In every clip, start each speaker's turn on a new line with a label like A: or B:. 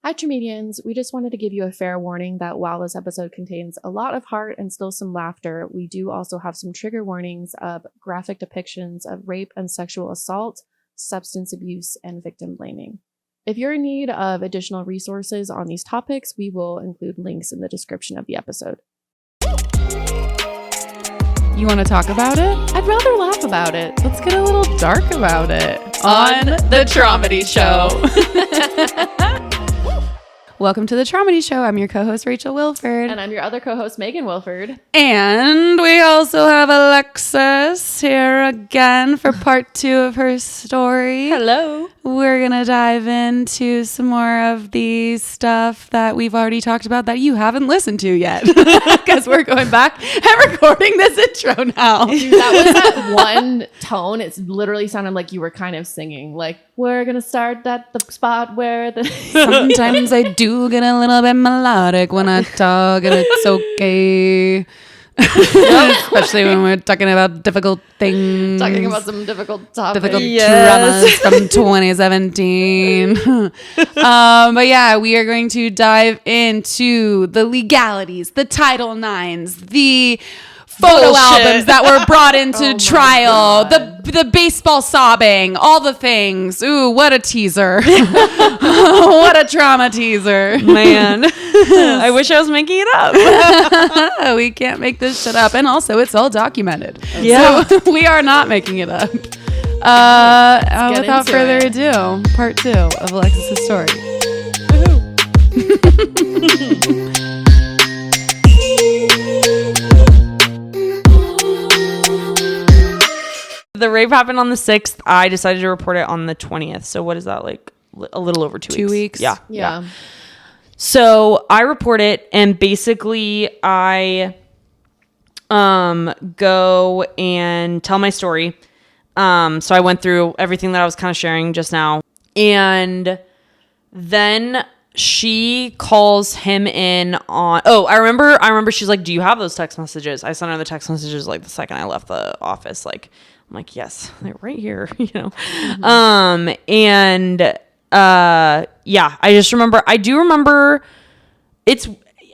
A: Hi, Traumedians. We just wanted to give you a fair warning that while this episode contains a lot of heart and still some laughter, we do also have some trigger warnings of graphic depictions of rape and sexual assault, substance abuse, and victim blaming. If you're in need of additional resources on these topics, we will include links in the description of the episode.
B: You want to talk about it?
A: I'd rather laugh about it.
B: Let's get a little dark about it
A: On the Traumedy Show.
B: Welcome to the Traumedy Show. I'm your co-host, Rachel Wilford.
A: And I'm your other co-host, Megan Wilford.
B: And we also have Alexis here again for part 2 of her story.
A: Hello.
B: We're going to dive into some more of the stuff that we've already talked about that you haven't listened to yet. Because we're going back and recording this intro now.
A: Dude, that was that one tone. It literally sounded like you were kind of singing. Like, we're going to start at the spot where the...
B: Sometimes I do get a little bit melodic when I talk, and it's okay. Especially when we're talking about difficult things.
A: Talking about some difficult topics.
B: Difficult traumas from 2017. But yeah, we are going to dive into the legalities, the Title IXs, the photo albums that were brought into trial, the baseball sobbing, all the things. Ooh, what a teaser. What a trauma teaser.
C: Man. I wish I was making it up.
B: We can't make this shit up. And also, it's all documented.
C: Yeah.
B: So we are not making it up. Without further ado, part 2 of Alexis' story.
C: The rape happened on the 6th. I decided to report it on the 20th. So what is that, like a little over 2 weeks?
B: 2 weeks?
C: Yeah. So I report it, and basically I go and tell my story. So I went through everything that I was kind of sharing just now. And then she calls him in on... Oh, I remember she's like, do you have those text messages? I sent her the text messages like the second I left the office. Like, I'm like, yes, they're right here, you know? Mm-hmm. Yeah, I do remember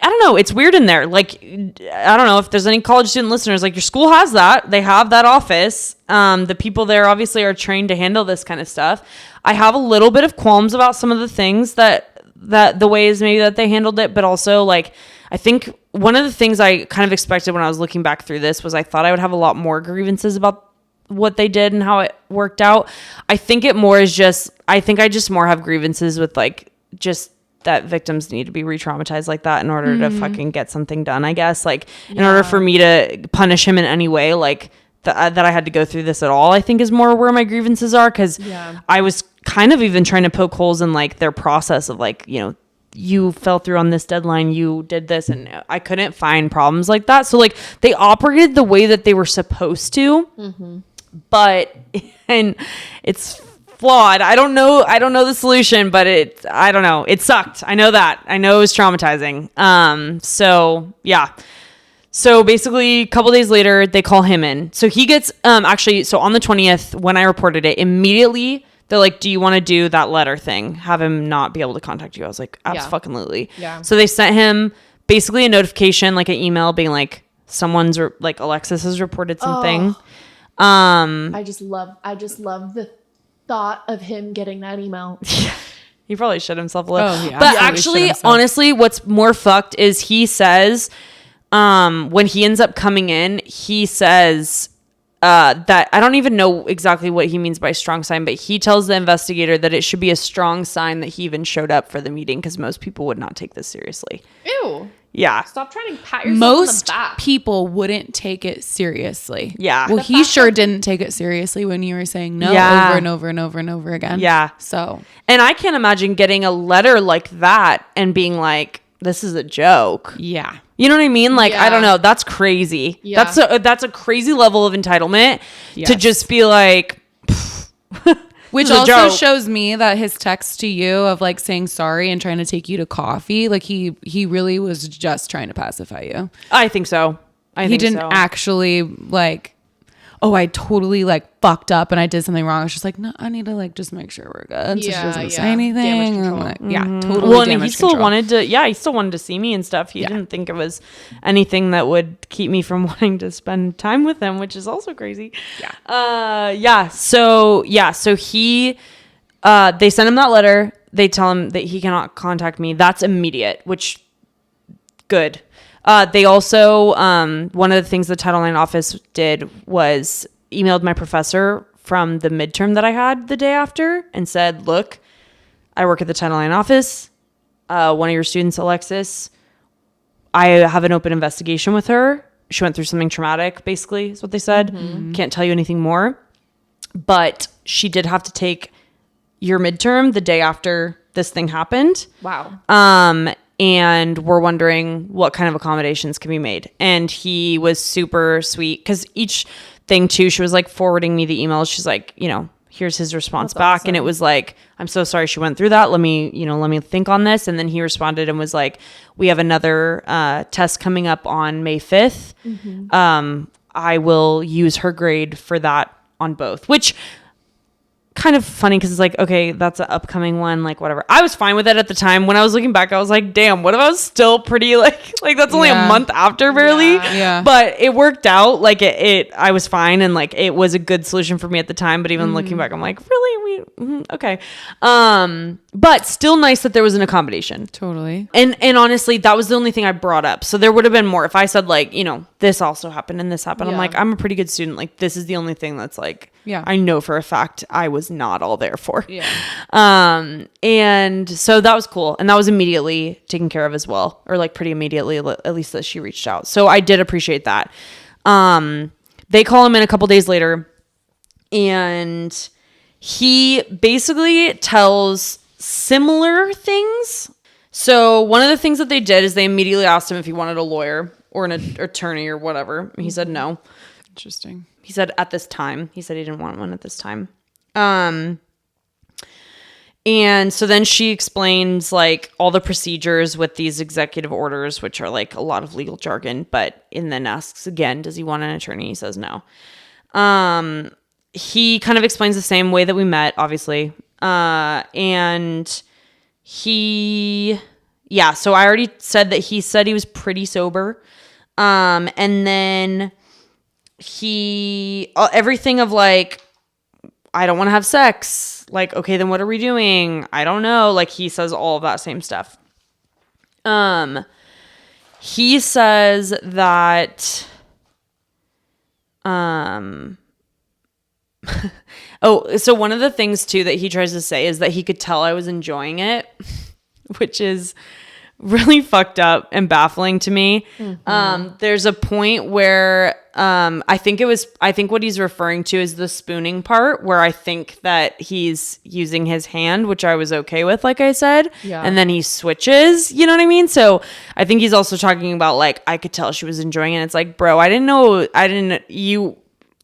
C: I don't know, it's weird in there. Like, I don't know if there's any college student listeners, like your school has that. They have that office. The people there obviously are trained to handle this kind of stuff. I have a little bit of qualms about some of the things that the ways maybe that they handled it, but also like, I think one of the things I kind of expected when I was looking back through this was I thought I would have a lot more grievances about what they did and how it worked out. I think I just more have grievances with like just that victims need to be re-traumatized like that in order to fucking get something done, I guess. Like in order for me to punish him in any way, like that I had to go through this at all, I think is more where my grievances are. Cause I was kind of even trying to poke holes in like their process of like, you know, you fell through on this deadline, you did this, and I couldn't find problems like that. So like they operated the way that they were supposed to, but, and it's flawed. I don't know the solution, but I don't know. It sucked. I know that. I know it was traumatizing. So yeah. So basically a couple days later, they call him in. So he gets, actually, so on the 20th, when I reported it, immediately they're like, do you want to do that letter thing? Have him not be able to contact you. I was like, absolutely. Yeah. So they sent him basically a notification, like an email being like, like Alexis has reported something.
A: I just love the thought of him getting that email.
C: He probably shit himself a little.
B: Oh, yeah.
C: But actually, honestly, what's more fucked is he says, when he ends up coming in, he says that I don't even know exactly what he means by strong sign, but he tells the investigator that it should be a strong sign that he even showed up for the meeting because most people would not take this seriously.
A: Ew.
C: Yeah.
A: Stop trying to pat yourself on the back.
B: Most people wouldn't take it seriously.
C: Yeah.
B: Well, he sure didn't take it seriously when you were saying no over and over and over and over again.
C: Yeah.
B: So.
C: And I can't imagine getting a letter like that and being like, this is a joke.
B: Yeah.
C: You know what I mean? Like, I don't know. That's crazy.
A: Yeah.
C: That's a crazy level of entitlement to just be like,
B: which also shows me that his text to you of like saying sorry and trying to take you to coffee, like he really was just trying to pacify you.
C: I think so.
B: He didn't actually like, oh, I totally like fucked up and I did something wrong. I was just like, no, I need to like just make sure we're good. So she doesn't say anything. And I'm like, totally.
C: Well, and he still wanted to see me and stuff. He didn't think it was anything that would keep me from wanting to spend time with him, which is also crazy. So he, they send him that letter. They tell him that he cannot contact me. That's immediate, which good. They also, one of the things the Title IX office did was emailed my professor from the midterm that I had the day after and said, look, I work at the Title IX office. One of your students, Alexis, I have an open investigation with her. She went through something traumatic, basically, is what they said. Can't tell you anything more. But she did have to take your midterm the day after this thing happened.
A: Wow.
C: And we're wondering what kind of accommodations can be made. And he was super sweet because each thing too, she was like forwarding me the emails. She's like, here's his response back. Awesome. And it was like, I'm so sorry she went through that. Let me think on this. And then he responded and was like, we have another test coming up on May 5th. I will use her grade for that on both, which kind of funny because it's like, okay, that's an upcoming one, like whatever. I was fine with it at the time. When I was looking back, I was like, damn, what if I was still pretty like that's only a month after barely. But it worked out. Like it I was fine, and like it was a good solution for me at the time. But even looking back, I'm like, really? Okay. But still nice that there was an accommodation.
B: Totally.
C: And honestly, that was the only thing I brought up. So there would have been more if I said like, this also happened and this happened. I'm like, I'm a pretty good student. Like this is the only thing that's like, I know for a fact I was not all there for. And so that was cool. And that was immediately taken care of as well, or like pretty immediately, at least that she reached out. So I did appreciate that. They call him in a couple days later, and he basically tells similar things. So one of the things that they did is they immediately asked him if he wanted a lawyer or an attorney or whatever. He said no.
B: Interesting.
C: He said at this time. He said he didn't want one at this time. And so then she explains like all the procedures with these executive orders, which are like a lot of legal jargon, and then asks again, does he want an attorney? He says no. He kind of explains the same way that we met, obviously. And so I already said that he said he was pretty sober. And then everything of like, I don't want to have sex. Like, okay, then what are we doing? I don't know. Like he says all of that same stuff. He says that, so one of the things too that he tries to say is that he could tell I was enjoying it, which is really fucked up and baffling to me. There's a point where I think what he's referring to is the spooning part, where I think that he's using his hand, which I was okay with, like I said, and then he switches, you know what I mean? So I think he's also talking about like, I could tell she was enjoying it. It's like, bro,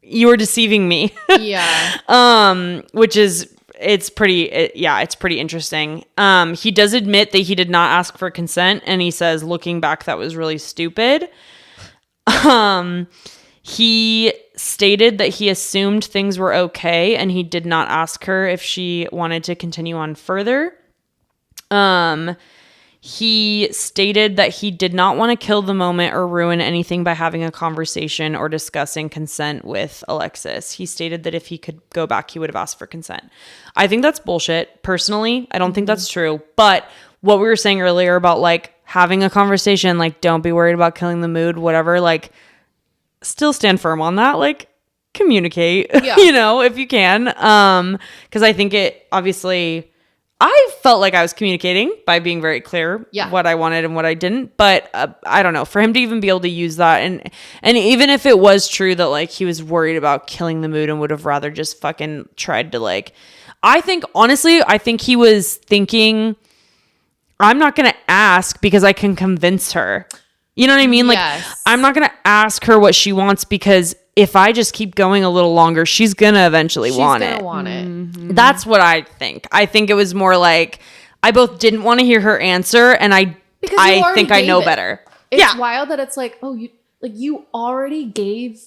C: you were deceiving me. Which is, it's pretty interesting. He does admit that he did not ask for consent, and he says, looking back, that was really stupid. He stated that he assumed things were okay, and he did not ask her if she wanted to continue on further. He stated that he did not want to kill the moment or ruin anything by having a conversation or discussing consent with Alexis. He stated that if he could go back, he would have asked for consent. I think that's bullshit. Personally, I don't think that's true. But what we were saying earlier about like having a conversation, like don't be worried about killing the mood, whatever, like still stand firm on that. Like communicate, if you can. Because I think it obviously... I felt like I was communicating by being very clear what I wanted and what I didn't. But I don't know, for him to even be able to use that. And even if it was true that like he was worried about killing the mood and would have rather just fucking tried to like, I think he was thinking, I'm not going to ask because I can convince her. You know what I mean? Like, I'm not going to ask her what she wants because if I just keep going a little longer, she's going to eventually want it.
B: Mm-hmm.
C: That's what I think. I think it was more like I both didn't want to hear her answer, and I think I know better.
A: It's wild that it's like, oh, you already gave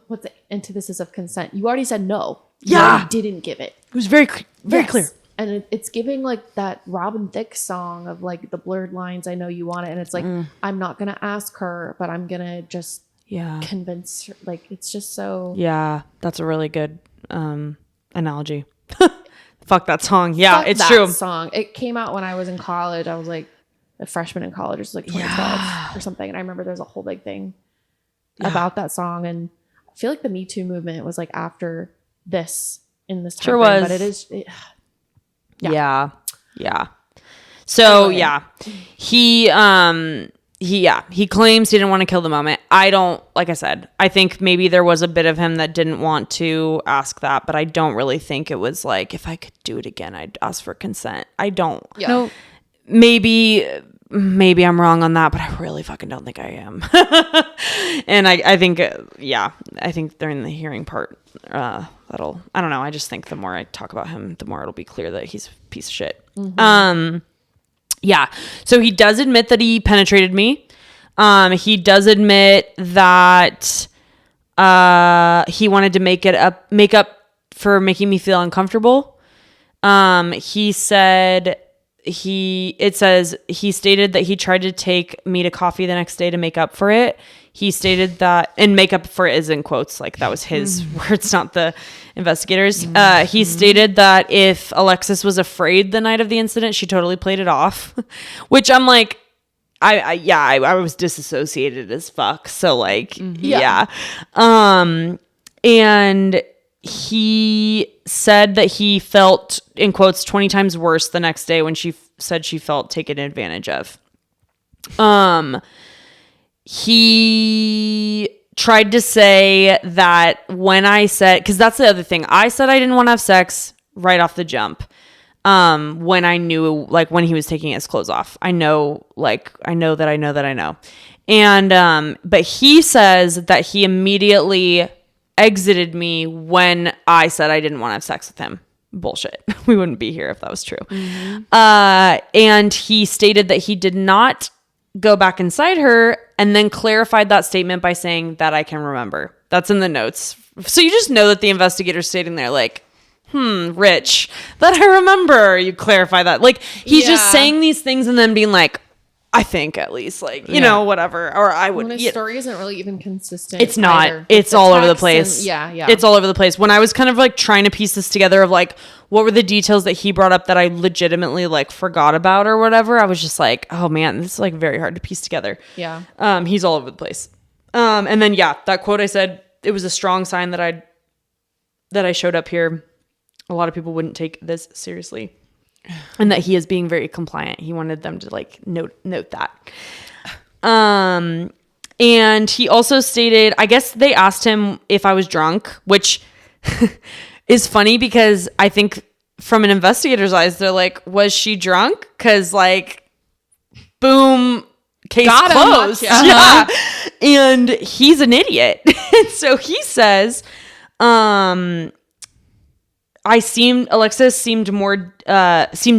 A: what's the antithesis of consent? You already said no.
C: Yeah.
A: You already didn't give it.
C: It was very clear.
A: And it's giving like that Robin Thicke song of like the blurred lines. I know you want it. And it's like, I'm not going to ask her, but I'm going to just convince her. Like, it's just so.
C: Yeah. That's a really good analogy. Fuck that song. Yeah,
A: Fuck
C: it's
A: that
C: true.
A: Song. It came out when I was in college. I was like a freshman in college. It was like 2012 or something. And I remember there's a whole big thing about that song. And I feel like the Me Too movement was like after this in this time
C: Sure
A: frame,
C: was.
A: but it is.
C: Yeah. So anyway. He claims he didn't want to kill the moment. I don't, like I said, I think maybe there was a bit of him that didn't want to ask that, but I don't really think it was like, if I could do it again, I'd ask for consent. I don't.
A: Yeah.
C: No. Maybe I'm wrong on that, but I really fucking don't think I am. And I think, I think during the hearing part, I don't know. I just think the more I talk about him, the more it'll be clear that he's a piece of shit. Mm-hmm. So he does admit that he penetrated me. He does admit that, he wanted to make up for making me feel uncomfortable. He said, he stated that he tried to take me to coffee the next day to make up for it. He stated that, and make up for it is in quotes, like that was his words, not the investigators. He stated that if Alexis was afraid the night of the incident, she totally played it off, which I'm like, I was disassociated as fuck. So like, and he said that he felt, in quotes, 20 times worse the next day when she said she felt taken advantage of. He tried to say that when I said, because that's the other thing, I said I didn't want to have sex right off the jump. When I knew, like when he was taking his clothes off, I know. And, but he says that he immediately exited me when I said I didn't want to have sex with him. Bullshit. We wouldn't be here if that was true. Mm-hmm. And he stated that he did not go back inside her, and then clarified that statement by saying that I can remember. That's in the notes. So you just know that the investigator's sitting there like, Rich, that I remember. You clarify that. Like, he's just saying these things and then being like, I think at least, like, you know, whatever. Or I would.
A: When his story isn't really even consistent.
C: It's not. Either. It's all over the place.
A: And,
C: It's all over the place. When I was kind of like trying to piece this together of like, what were the details that he brought up that I legitimately like forgot about or whatever, I was just like, oh man, this is like very hard to piece together.
A: Yeah.
C: He's all over the place. And then that quote I said, it was a strong sign that I showed up here. A lot of people wouldn't take this seriously. And that he is being very compliant. He wanted them to like note that. And he also stated, I guess they asked him if I was drunk, which is funny because I think from an investigator's eyes, they're like, was she drunk? Because like, boom, case closed. Yeah. And he's an idiot. And so he says, Alexis seemed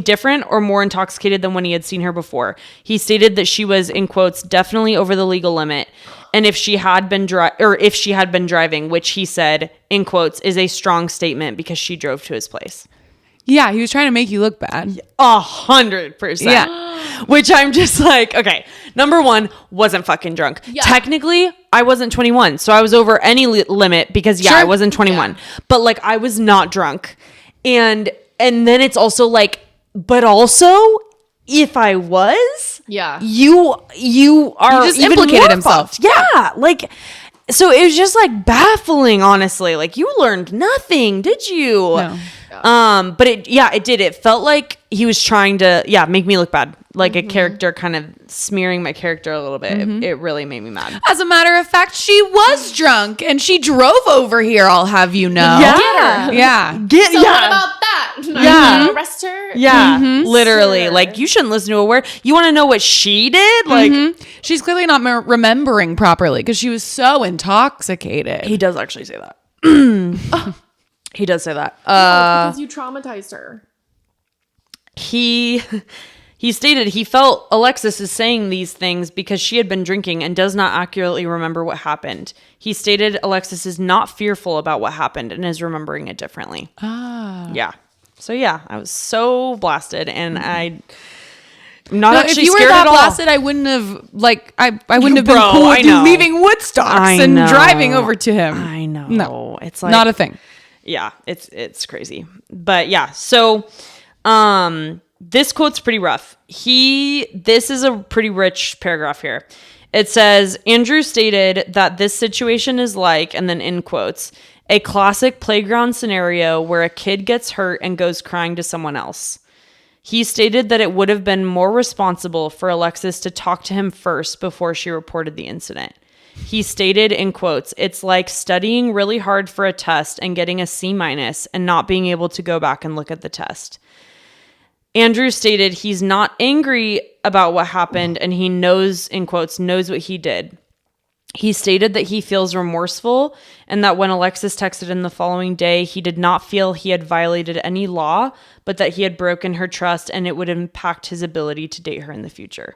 C: different or more intoxicated than when he had seen her before. He stated that she was, in quotes, definitely over the legal limit. And if she had been driving, which he said, in quotes, is a strong statement because she drove to his place.
B: Yeah, he was trying to make you look bad.
C: 100%. Yeah. Which I'm just like, okay, number one, wasn't fucking drunk. Yeah. Technically, I wasn't 21, so I was over any limit because, I wasn't 21. Yeah. But, like, I was not drunk. And then it's also like, but also, if I was, you are
B: just
C: even
B: implicated
C: more
B: himself.
C: Fucked. Yeah, like... So it was just like baffling, honestly. Like, you learned nothing, did you?
B: No.
C: But it did. It felt like he was trying to, make me look bad. Like a character kind of smearing my character a little bit. It really made me mad.
B: As a matter of fact, she was drunk and she drove over here, I'll have you know.
C: Yeah.
A: Get her.
B: Yeah.
A: So what about that?
C: Yeah.
A: Arrest her?
C: Yeah. Literally. Sure. Like, you shouldn't listen to a word. You want to know what she did? Like,
B: she's clearly not remembering properly because she was so intoxicated.
C: He does actually say that. He does say that.
A: Because you traumatized her.
C: He He stated he felt Alexis is saying these things because she had been drinking and does not accurately remember what happened. He stated Alexis is not fearful about what happened and is remembering it differently.
B: Ah.
C: Yeah. So yeah, I was so blasted, and I'm not actually
B: if you were
C: scared
B: that
C: at all.
B: blasted, I wouldn't have I wouldn't have been
C: Bro,
B: cool with
C: I
B: you
C: know.
B: leaving Woodstocks and
C: know.
B: driving over to him.
C: I know.
B: No,
C: It's like
B: not a thing.
C: Yeah, it's crazy. But yeah, so this quote's pretty rough. This is a pretty rich paragraph here. It says, Andrew stated that this situation is like, and then in quotes, a classic playground scenario where a kid gets hurt and goes crying to someone else. He stated that it would have been more responsible for Alexis to talk to him first before she reported the incident. He stated in quotes, it's like studying really hard for a test and getting a C- and not being able to go back and look at the test. Andrew stated he's not angry about what happened and he knows, in quotes, knows what he did. He stated that he feels remorseful and that when Alexis texted him the following day, he did not feel he had violated any law, but that he had broken her trust and it would impact his ability to date her in the future.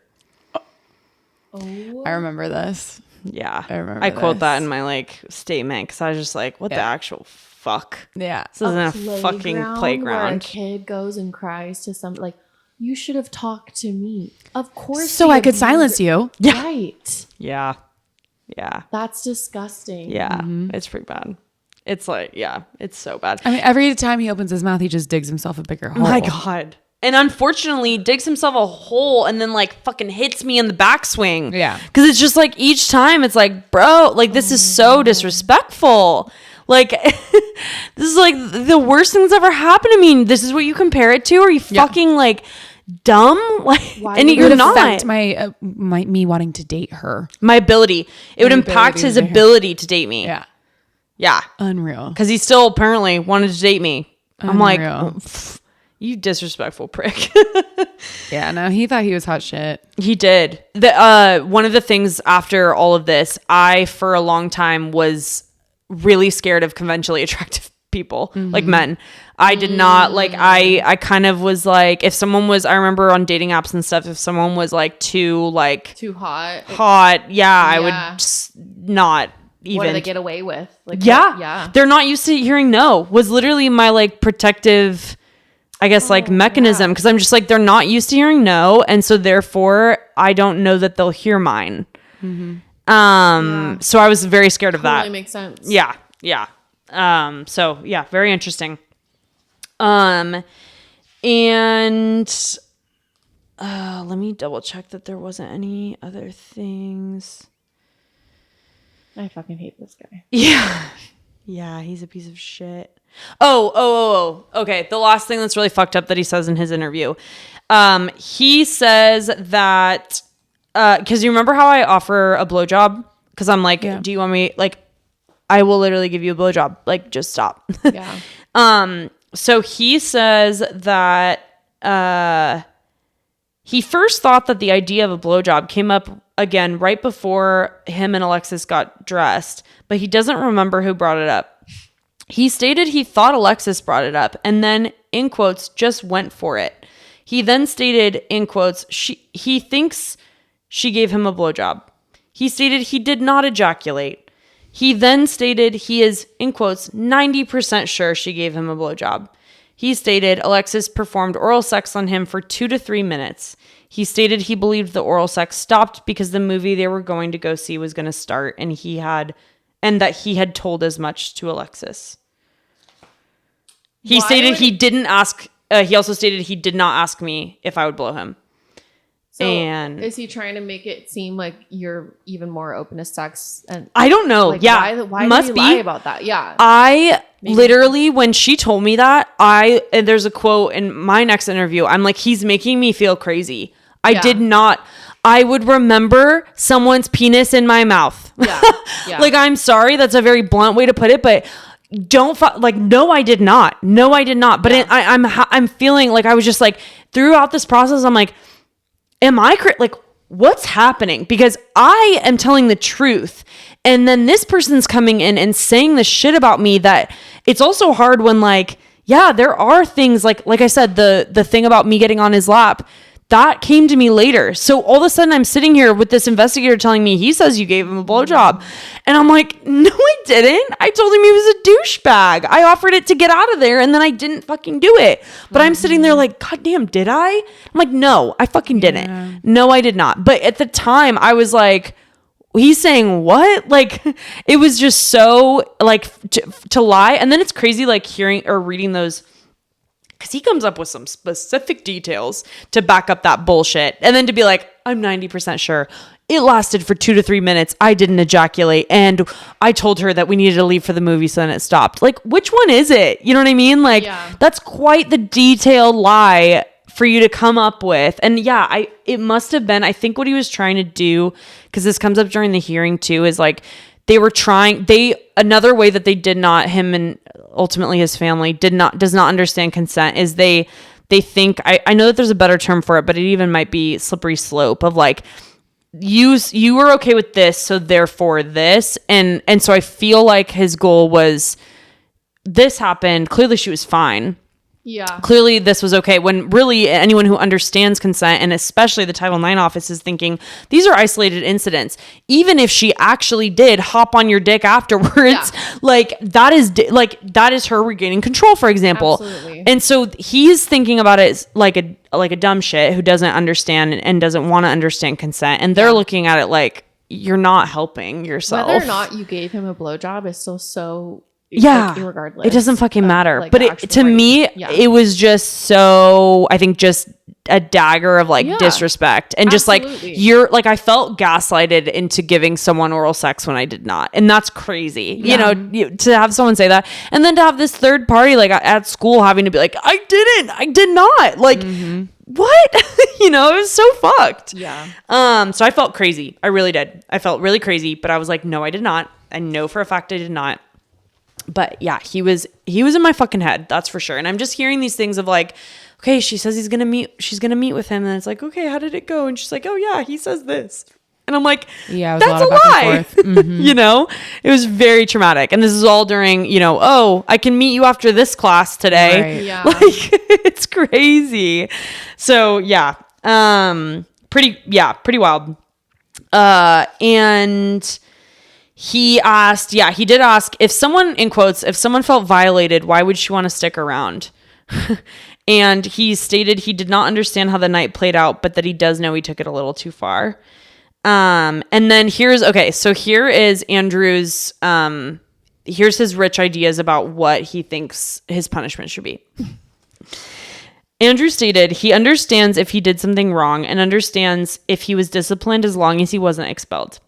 B: I remember this.
C: Yeah.
B: I
C: quote
B: this.
C: that in my statement because I was just like, what the actual fuck?
B: Yeah.
C: This isn't a fucking
A: Where a
C: playground.
A: kid goes and cries to some, like, you should have talked to me. Of course.
B: So I could silence you.
C: Yeah.
A: Right.
C: Yeah. Yeah.
A: That's disgusting.
C: Yeah. It's pretty bad. It's like, yeah, it's so bad.
B: I mean, every time he opens his mouth, he just digs himself a bigger hole.
C: My God. And unfortunately, digs himself a hole and then like fucking hits me in the backswing.
B: Yeah.
C: Because it's just like each time it's like, bro, like this is so disrespectful. Like, this is like the worst thing that's ever happened to me. This is what you compare it to? Are you fucking like dumb? Like,
A: Why
C: and
A: would
C: you're
A: it
C: not.
B: affect my me wanting to date her.
C: My ability. It would impact
B: ability
C: his
B: to date her.
C: ability to date me.
B: Yeah.
C: Yeah.
B: Unreal.
C: Because he still apparently wanted to date me. I'm like,
B: Unreal.
C: you disrespectful prick.
B: Yeah, no, he thought he was hot shit.
C: He did. One of the things after all of this, I, for a long time, was really scared of conventionally attractive people, like men. I did not, like, I kind of was like, if someone was, I remember on dating apps and stuff, if someone was like too hot, yeah, I would just not even.
A: What do they get away with? Like,
C: Yeah.
A: yeah.
C: They're not used to hearing no, was literally my like protective, I guess, like mechanism. Cause I'm just like, they're not used to hearing no. And so therefore I don't know that they'll hear mine. So I was very scared of that.
A: Totally makes sense.
C: Yeah. Yeah. So yeah, very interesting. And let me double check that there wasn't any other things.
A: I fucking hate this guy.
C: Yeah. Yeah, he's a piece of shit. Oh. Okay, the last thing that's really fucked up that he says in his interview. He says that, because you remember how I offer a blowjob? Because I'm like, do you want me, like, I will literally give you a blowjob. Like, just stop.
A: Yeah.
C: So he says that he first thought that the idea of a blowjob came up again right before him and Alexis got dressed, but he doesn't remember who brought it up. He stated he thought Alexis brought it up and then, in quotes, just went for it. He then stated, in quotes, he thinks she gave him a blowjob. He stated he did not ejaculate. He then stated he is, in quotes, 90% sure she gave him a blowjob. He stated Alexis performed oral sex on him for 2 to 3 minutes. He stated he believed the oral sex stopped because the movie they were going to go see was going to start, and that he had told as much to Alexis. He stated he didn't ask. He also stated he did not ask me if I would blow him.
A: So
C: And
A: is he trying to make it seem like you're even more open to sex? And
C: I don't know.
A: like,
C: Yeah,
A: why
C: must
A: did
C: be.
A: he lie about that? Yeah.
C: Literally, when she told me that, there's a quote in my next interview. I'm like, he's making me feel crazy. I did not. I would remember someone's penis in my mouth.
A: Yeah.
C: Like, I'm sorry. That's a very blunt way to put it, but no, I did not. No, I did not. But I'm feeling like I was just like, throughout this process, I'm like, am I like, what's happening? Because I am telling the truth. And then this person's coming in and saying this shit about me that it's also hard when, like, yeah, there are things like I said, the thing about me getting on his lap, that came to me later. So all of a sudden I'm sitting here with this investigator telling me he says you gave him a blowjob. And I'm like, no, I didn't. I told him he was a douchebag. I offered it to get out of there and then I didn't fucking do it. But I'm sitting there like, God damn, did I? I'm like, no, I fucking didn't. No, I did not. But at the time I was like, he's saying what? Like, it was just so like to lie. And then it's crazy like hearing or reading those, because he comes up with some specific details to back up that bullshit. And then to be like, I'm 90% sure it lasted for 2 to 3 minutes. I didn't ejaculate. And I told her that we needed to leave for the movie. So then it stopped. Like, which one is it? You know what I mean? Like, that's quite the detailed lie for you to come up with. And yeah, it must have been, I think what he was trying to do, because this comes up during the hearing too, is like, another way that they did not, him and ultimately his family does not understand consent is they think, I know that there's a better term for it, but it even might be slippery slope of like, you were okay with this, so therefore this. And so I feel like his goal was, this happened, clearly she was fine.
A: Yeah.
C: Clearly this was okay, when really anyone who understands consent, and especially the Title IX office, is thinking these are isolated incidents. Even if she actually did hop on your dick afterwards, like that is her regaining control, for example.
A: Absolutely.
C: And so he's thinking about it as like a dumb shit who doesn't understand and doesn't want to understand consent. And they're looking at it like, you're not helping yourself.
A: Whether or not you gave him a blowjob is still so...
C: Yeah,
A: like, regardless,
C: it doesn't fucking matter.
A: Like,
C: but to me, it was just so, I think, just a dagger of like disrespect and just like I felt gaslighted into giving someone oral sex when I did not, and that's crazy. You know, to have someone say that, and then to have this third party like at school having to be like, I did not, like what? You know, it was so fucked. Yeah. So I felt crazy. I really did. I felt really crazy, but I was like, no, I did not. I know for a fact I did not. But yeah, he was in my fucking head. That's for sure. And I'm just hearing these things of like, okay, she says she's going to meet with him. And it's like, okay, how did it go? And she's like, oh yeah, he says this. And I'm like, yeah, that's a lie. You know, it was very traumatic. And this is all during, you know, oh, I can meet you after this class today. Right. Yeah. Like, it's crazy. So yeah, pretty wild. And he did ask if someone, in quotes, if someone felt violated, why would she want to stick around? And he stated he did not understand how the night played out, but that he does know he took it a little too far. And then here is Andrew's, here's his rich ideas about what he thinks his punishment should be. Andrew stated he understands if he did something wrong and understands if he was disciplined as long as he wasn't expelled.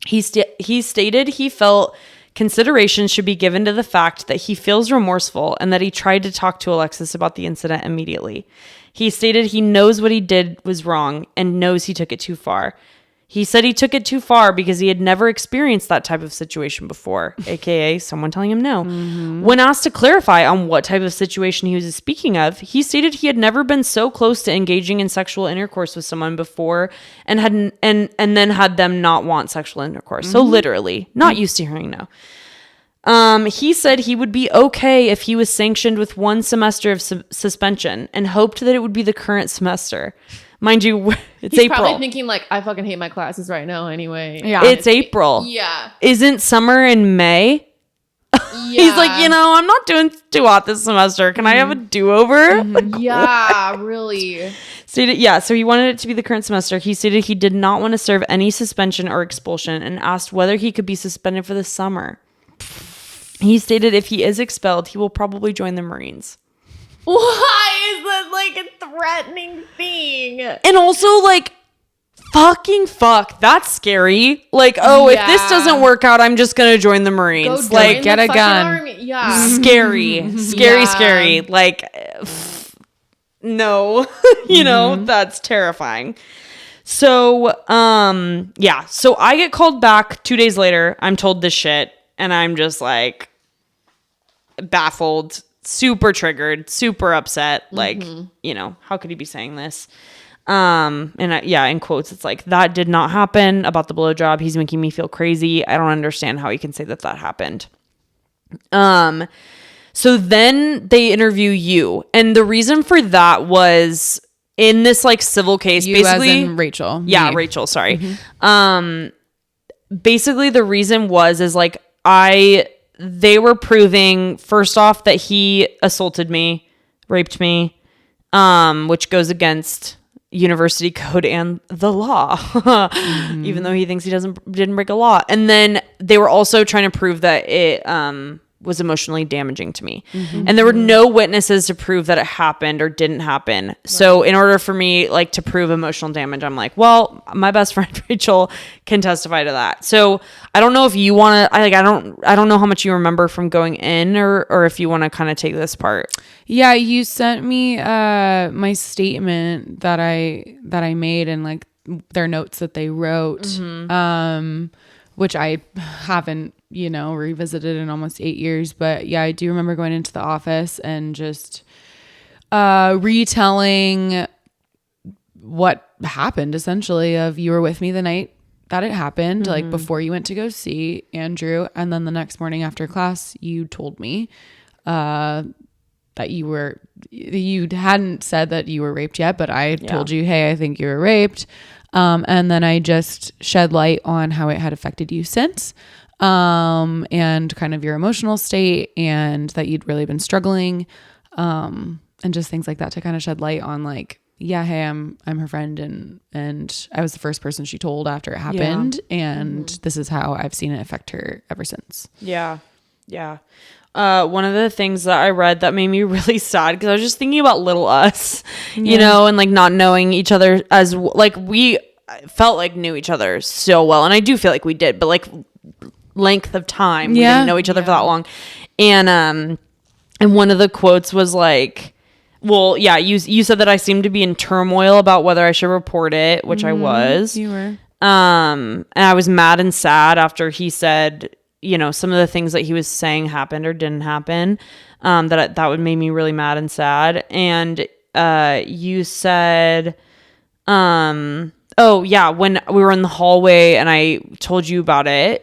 C: He stated he felt consideration should be given to the fact that he feels remorseful and that he tried to talk to Alexis about the incident immediately. He stated he knows what he did was wrong and knows he took it too far. He said he took it too far because he had never experienced that type of situation before, aka someone telling him no. Mm-hmm. When asked to clarify on what type of situation he was speaking of, he stated he had never been so close to engaging in sexual intercourse with someone before and then had them not want sexual intercourse. Mm-hmm. So literally, not used to hearing no. He said he would be okay if he was sanctioned with 1 semester of suspension and hoped that it would be the current semester. Mind you, He's April.
A: Probably thinking like, I fucking hate my classes right now anyway.
C: Yeah. It's April.
A: Yeah.
C: Isn't summer in May? Yeah. He's like, I'm not doing too hot this semester. Can I have a do-over?
A: Mm-hmm. Yeah, really.
C: So he wanted it to be the current semester. He stated he did not want to serve any suspension or expulsion and asked whether he could be suspended for the summer. He stated if he is expelled, he will probably join the Marines.
A: Why is that like a threatening thing?
C: And also like, fucking fuck, that's scary. Like, if this doesn't work out, I'm just gonna join the Marines. Like,
B: get a gun.
A: Army. Yeah.
C: Scary. Like, no. That's terrifying. So, so I get called back 2 days later. I'm told this shit, and I'm just like baffled, super triggered, super upset. Like, how could he be saying this? In quotes, it's like, that did not happen about the blowjob. He's making me feel crazy. I don't understand how he can say that happened. So then they interview you. And the reason for that was in this like civil case,
B: You
C: basically,
B: as in Rachel.
C: yeah,
B: Me.
C: Rachel, sorry. Basically the reason is like they were proving first off that he assaulted me, raped me, which goes against university code and the law, even though he thinks he didn't break a law. And then they were also trying to prove that it was emotionally damaging to me. And there were no witnesses to prove that it happened or didn't happen. Right. So in order for me like to prove emotional damage, I'm like, well, my best friend Rachel can testify to that. So I don't know if you want to, I don't know how much you remember from going in or if you want to kind of take this part.
B: Yeah, you sent me my statement that I made and like their notes that they wrote, which I haven't, revisited in almost 8 years. But yeah, I do remember going into the office and just retelling what happened, essentially, of you were with me the night that it happened, like before you went to go see Andrew. And then the next morning after class, you told me that you hadn't said that you were raped yet, but I told you, hey, I think you were raped. And then I just shed light on how it had affected you since, and kind of your emotional state and that you'd really been struggling, and just things like that to kind of shed light on like, yeah, hey, I'm her friend and I was the first person she told after it happened. And this is how I've seen it affect her ever since.
C: Yeah. Yeah. One of the things that I read that made me really sad, because I was just thinking about little us, and like not knowing each other as like we felt like knew each other so well. And I do feel like we did, but like length of time, we didn't know each other for that long. And one of the quotes was like, well, yeah, you said that I seemed to be in turmoil about whether I should report it, which I was.
B: You were.
C: And I was mad and sad after he said, some of the things that he was saying happened or didn't happen, that would make me really mad and sad. And you said, oh yeah, when we were in the hallway and I told you about it,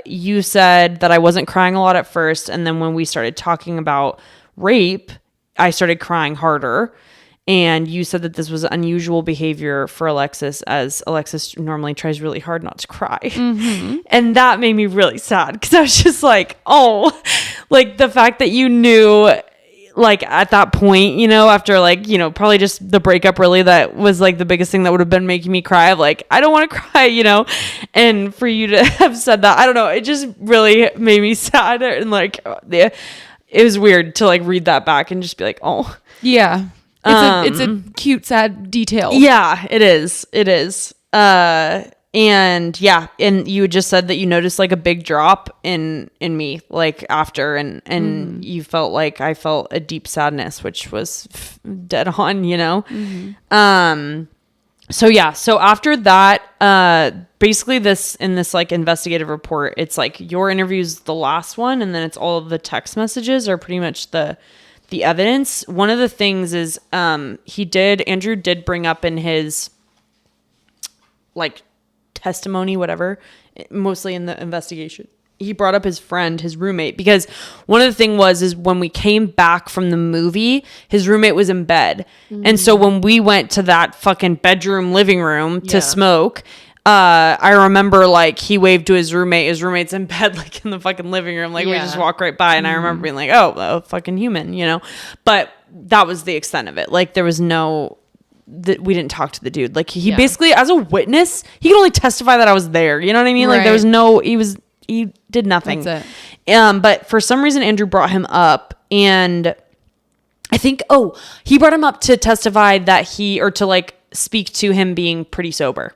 C: you said that I wasn't crying a lot at first, and then when we started talking about rape, I started crying harder. And you said that this was unusual behavior for Alexis, as Alexis normally tries really hard not to cry. And that made me really sad, because I was just like, oh, like the fact that you knew, like at that point, after like, probably just the breakup, really, that was like the biggest thing that would have been making me cry, of like, I don't want to cry, and for you to have said that, I don't know, it just really made me sad. And like, it was weird to like read that back and just be like, oh.
B: Yeah. It's a cute, sad detail.
C: Yeah, it is. It is. And yeah, and you just said that you noticed like a big drop in me, like after, and you felt like I felt a deep sadness, which was dead on, So yeah, so after that, basically in this like investigative report, it's like your interview's the last one, and then it's all of the text messages are pretty much the evidence. One of the things is Andrew did bring up in his like testimony, whatever, mostly in the investigation, he brought up his friend, his roommate, because one of the thing is when we came back from the movie, his roommate was in bed. And so when we went to that fucking bedroom living room to smoke, I remember like he waved to his roommate's in bed, like in the fucking living room, like we just walk right by, and I remember being like, oh, fucking human, but that was the extent of it. Like there was we didn't talk to the dude. Like he basically, as a witness, he could only testify that I was there, you know what I mean? Like there was he did nothing.
B: That's it.
C: But for some reason Andrew brought him up, and I think he brought him up to testify that to like speak to him being pretty sober.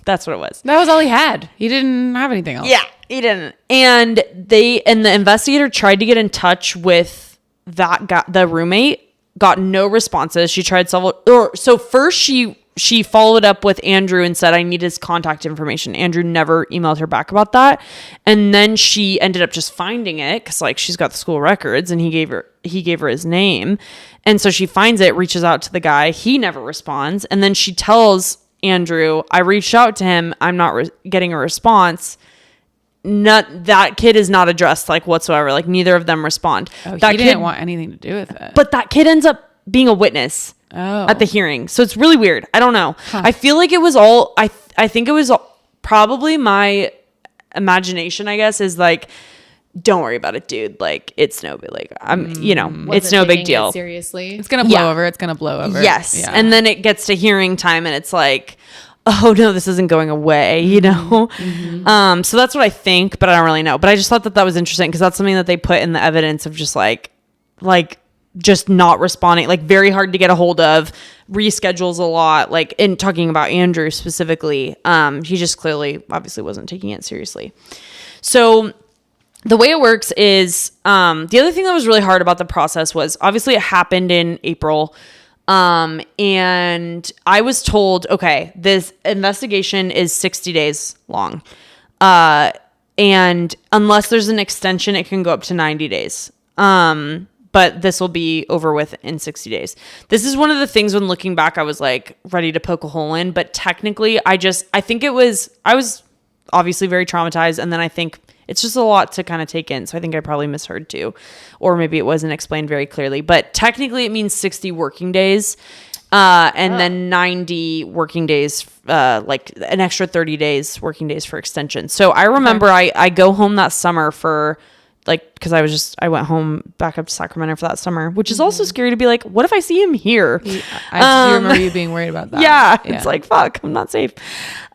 C: That's what it was.
B: That was all he had. He didn't have anything else.
C: Yeah, he didn't. And the investigator tried to get in touch with that guy, the roommate, got no responses. She tried so first she followed up with Andrew and said, I need his contact information. Andrew never emailed her back about that. And then she ended up just finding it, because like she's got the school records, and he gave her his name. And so she finds it, reaches out to the guy. He never responds. And then she tells Andrew, I reached out to him, I'm not getting a response. That kid is not addressed like whatsoever. Like neither of them respond.
B: He didn't want anything to do with it.
C: But that kid ends up being a witness at the hearing. So it's really weird. I don't know. I feel like it was all, I think it was probably my imagination, I guess, is like, don't worry about it, dude. Like, it's no big, like, it's no big deal.
A: Seriously.
B: It's going to blow over. It's going to blow over.
C: Yes.
B: Yeah.
C: And then it gets to hearing time and it's like, oh no, this isn't going away, you know? So that's what I think, but I don't really know. But I just thought that was interesting because that's something that they put in the evidence of just like just not responding, like very hard to get a hold of, reschedules a lot, like in talking about Andrew specifically. He just clearly obviously wasn't taking it seriously. So the way it works is, the other thing that was really hard about the process was obviously it happened in April. And I was told, okay, this investigation is 60 days long. And unless there's an extension, it can go up to 90 days. But this will be over with in 60 days. This is one of the things when looking back, I was like ready to poke a hole in, but technically I was obviously very traumatized. And then I think it's just a lot to kind of take in. So I think I probably misheard too, or maybe it wasn't explained very clearly, but technically it means 60 working days. And then 90 working days, like an extra 30 days working days for extension. So I remember I go home that summer for like, cause I went home back up to Sacramento for that summer, which is also scary to be like, what if I see him here?
B: I do remember you being worried about that.
C: Yeah. It's like, fuck, I'm not safe.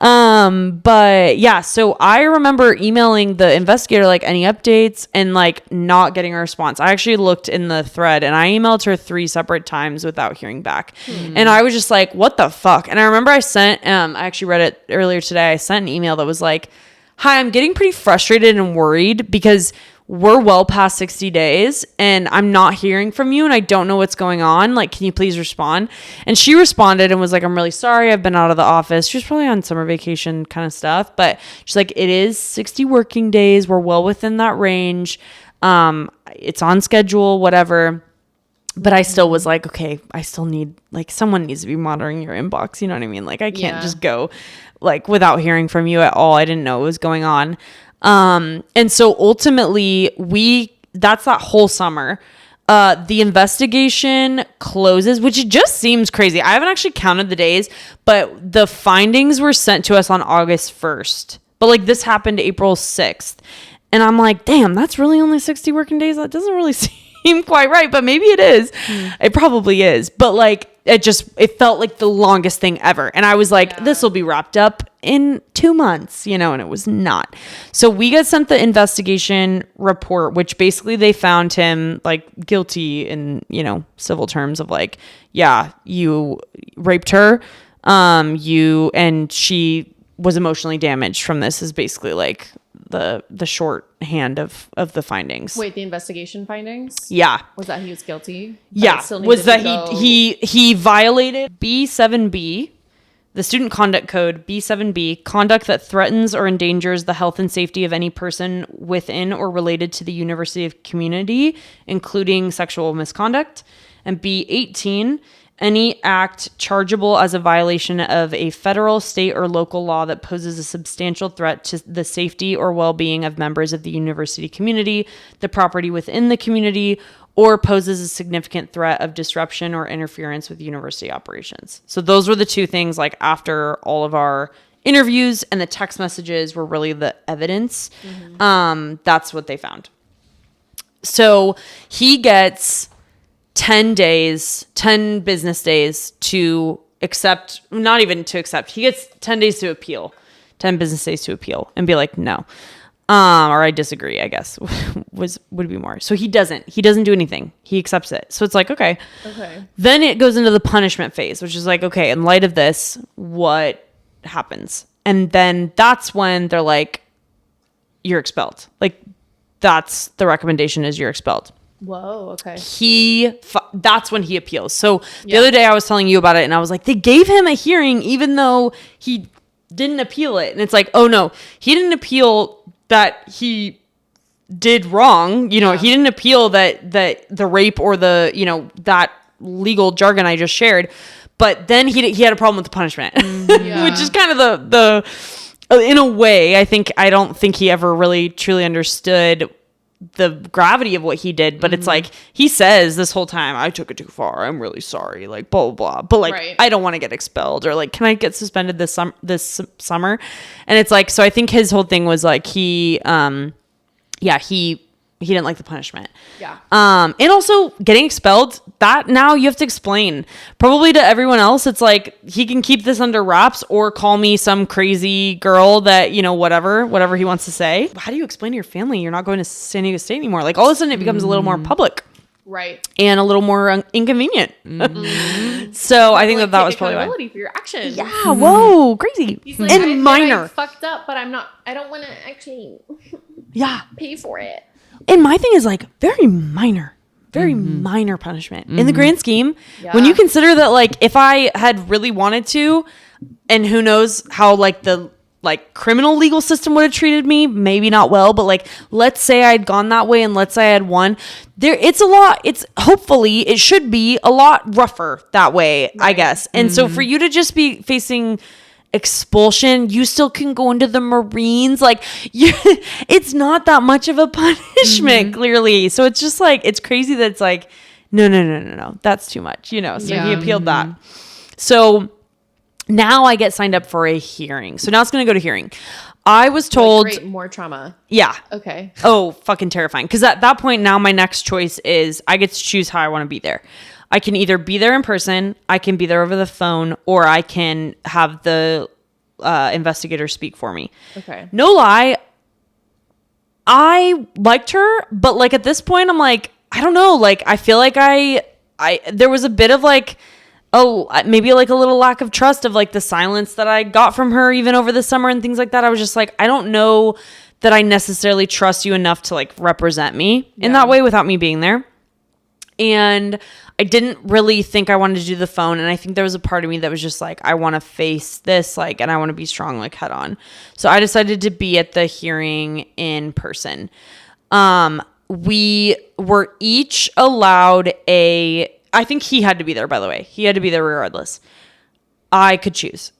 C: But yeah, so I remember emailing the investigator, like any updates and like not getting a response. I actually looked in the thread and I emailed her 3 separate times without hearing back. And I was just like, what the fuck? And I remember I sent, I actually read it earlier today. I sent an email that was like, hi, I'm getting pretty frustrated and worried because we're well past 60 days and I'm not hearing from you and I don't know what's going on. Like, can you please respond? And she responded and was like, I'm really sorry. I've been out of the office. She was probably on summer vacation kind of stuff, but she's like, it is 60 working days. We're well within that range. It's on schedule, whatever. But I still was like, okay, I still need, like, someone needs to be monitoring your inbox. You know what I mean? Like, I can't just go like without hearing from you at all. I didn't know what was going on. And so ultimately that's that whole summer. The investigation closes, which it just seems crazy. I haven't actually counted the days, but the findings were sent to us on August 1st. But like this happened April 6th. And I'm like, damn, that's really only 60 working days. That doesn't really seem quite right, but maybe it is. It probably is. But like, it felt like the longest thing ever. And I was like, this will be wrapped up in 2 months, you know, and it was not. So we got sent the investigation report, which basically they found him like guilty in, you know, civil terms of like, yeah, you raped her. And she was emotionally damaged from this is basically like the shorthand of the findings.
A: Wait, the investigation findings?
C: Yeah.
A: Was that he was guilty?
C: Yeah. Was that he violated B7B, the student conduct code B7B, conduct that threatens or endangers the health and safety of any person within or related to the university community, including sexual misconduct. And B18, any act chargeable as a violation of a federal, state, or local law that poses a substantial threat to the safety or well-being of members of the university community, the property within the community, or poses a significant threat of disruption or interference with university operations. So those were the 2 things, like after all of our interviews and the text messages were really the evidence. That's what they found. So he gets 10 business days to accept, not even to accept. He gets 10 days to appeal, 10 business days to appeal and be like, no. Or I disagree, I guess would be more. So he doesn't do anything. He accepts it. So it's like, okay. Then it goes into the punishment phase, which is like, okay, in light of this, what happens? And then that's when they're like, you're expelled. Like that's the recommendation is you're expelled.
A: Whoa, okay.
C: That's when he appeals. So the other day I was telling you about it and I was like, they gave him a hearing even though he didn't appeal it. And it's like, oh no, he didn't appeal that he did wrong. You know, he didn't appeal that the rape or the, you know, that legal jargon I just shared. But then he had a problem with the punishment, which is kind of the in a way, I don't think he ever really truly understood the gravity of what he did, but it's like he says this whole time, I took it too far, I'm really sorry, like blah blah blah, but like I don't want to get expelled, or like, can I get suspended this summer? And it's like, so I think his whole thing was like he didn't like the punishment. And also getting expelled, that now you have to explain probably to everyone else. It's like, he can keep this under wraps or call me some crazy girl that, you know, whatever he wants to say. How do you explain to your family you're not going to San Diego State anymore? Like, all of a sudden it becomes a little more public.
A: Right.
C: And a little more inconvenient. So I think that was probably
A: accountability for your actions.
C: Yeah. Whoa. Crazy.
A: He's like,
C: and minor.
A: I fucked up, but I don't want to actually pay for it.
C: And my thing is like very minor punishment in the grand scheme. When you consider that, like, if I had really wanted to, and who knows how like the like criminal legal system would have treated me, maybe not well, but like, let's say I'd gone that way and let's say I had won there. Hopefully it should be a lot rougher that way, I guess. And so for you to just be facing expulsion, you still can go into the Marines, like it's not that much of a punishment, clearly. So it's just like, it's crazy that it's like, no, that's too much, you know. So he appealed that. So now I get signed up for a hearing. So now it's going to go to hearing. I was told,
A: great, more trauma.
C: Yeah.
A: Okay.
C: Oh, fucking terrifying. Because at that point now, my next choice is I get to choose how I want to be there. I can either be there in person, I can be there over the phone, or I can have the investigator speak for me. Okay. No lie, I liked her, but like at this point, I'm like, I don't know. Like, I feel like there was a bit of like, maybe like a little lack of trust of like the silence that I got from her even over the summer and things like that. I was just like, I don't know that I necessarily trust you enough to like represent me in that way without me being there. And I didn't really think I wanted to do the phone. And I think there was a part of me that was just like, I want to face this, like, and I want to be strong, like, head on. So I decided to be at the hearing in person. We were each allowed I think he had to be there, by the way. He had to be there regardless. I could choose.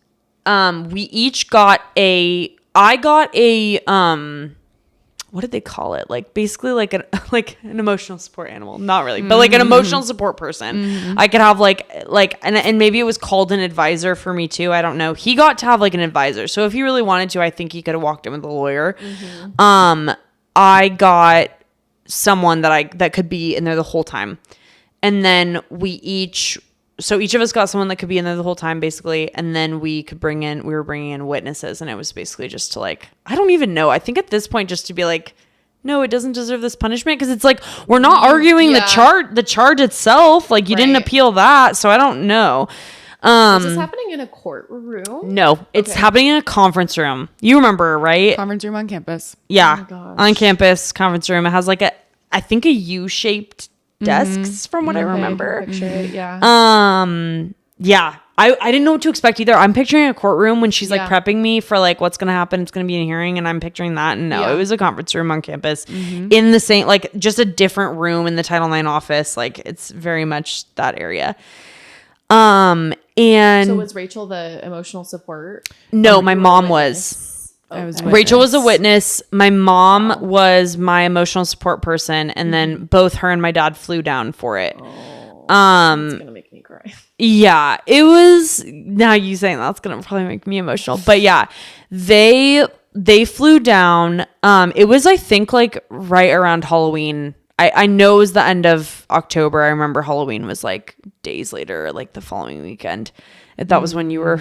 C: We each got I got a what did they call it? Like basically like an emotional support animal. Not really, but like an emotional support person. I could have and maybe it was called an advisor for me too. I don't know. He got to have like an advisor. So if he really wanted to, I think he could have walked in with a lawyer. I got someone that could be in there the whole time. And then each of us got someone that could be in there the whole time, basically. And then we were bringing in witnesses. And it was basically just to like, I don't even know. I think at this point, just to be like, no, it doesn't deserve this punishment. Cause it's like, we're not arguing the charge itself. Like you didn't appeal that. So I don't know.
A: Is this happening in a courtroom?
C: No, it's happening in a conference room. You remember, right?
B: Conference room on campus.
C: Yeah. Oh on campus, conference room. It has like I think a U-shaped desks from what I remember.
A: Picture it, yeah.
C: Yeah. I didn't know what to expect either. I'm picturing a courtroom when she's like prepping me for like what's going to happen. It's going to be a hearing and I'm picturing that. And no, it was a conference room on campus in the same, like just a different room in the Title IX office. Like it's very much that area. And
A: so was Rachel the emotional support?
C: No, my mom was. Rachel was a witness. My mom was my emotional support person, and then both her and my dad flew down for it.
A: It's gonna make me cry.
C: Yeah, it was. Now you saying that's gonna probably make me emotional, but yeah, they flew down. It was I think like right around Halloween. I know it was the end of October. I remember Halloween was like days later, like the following weekend. That was when you were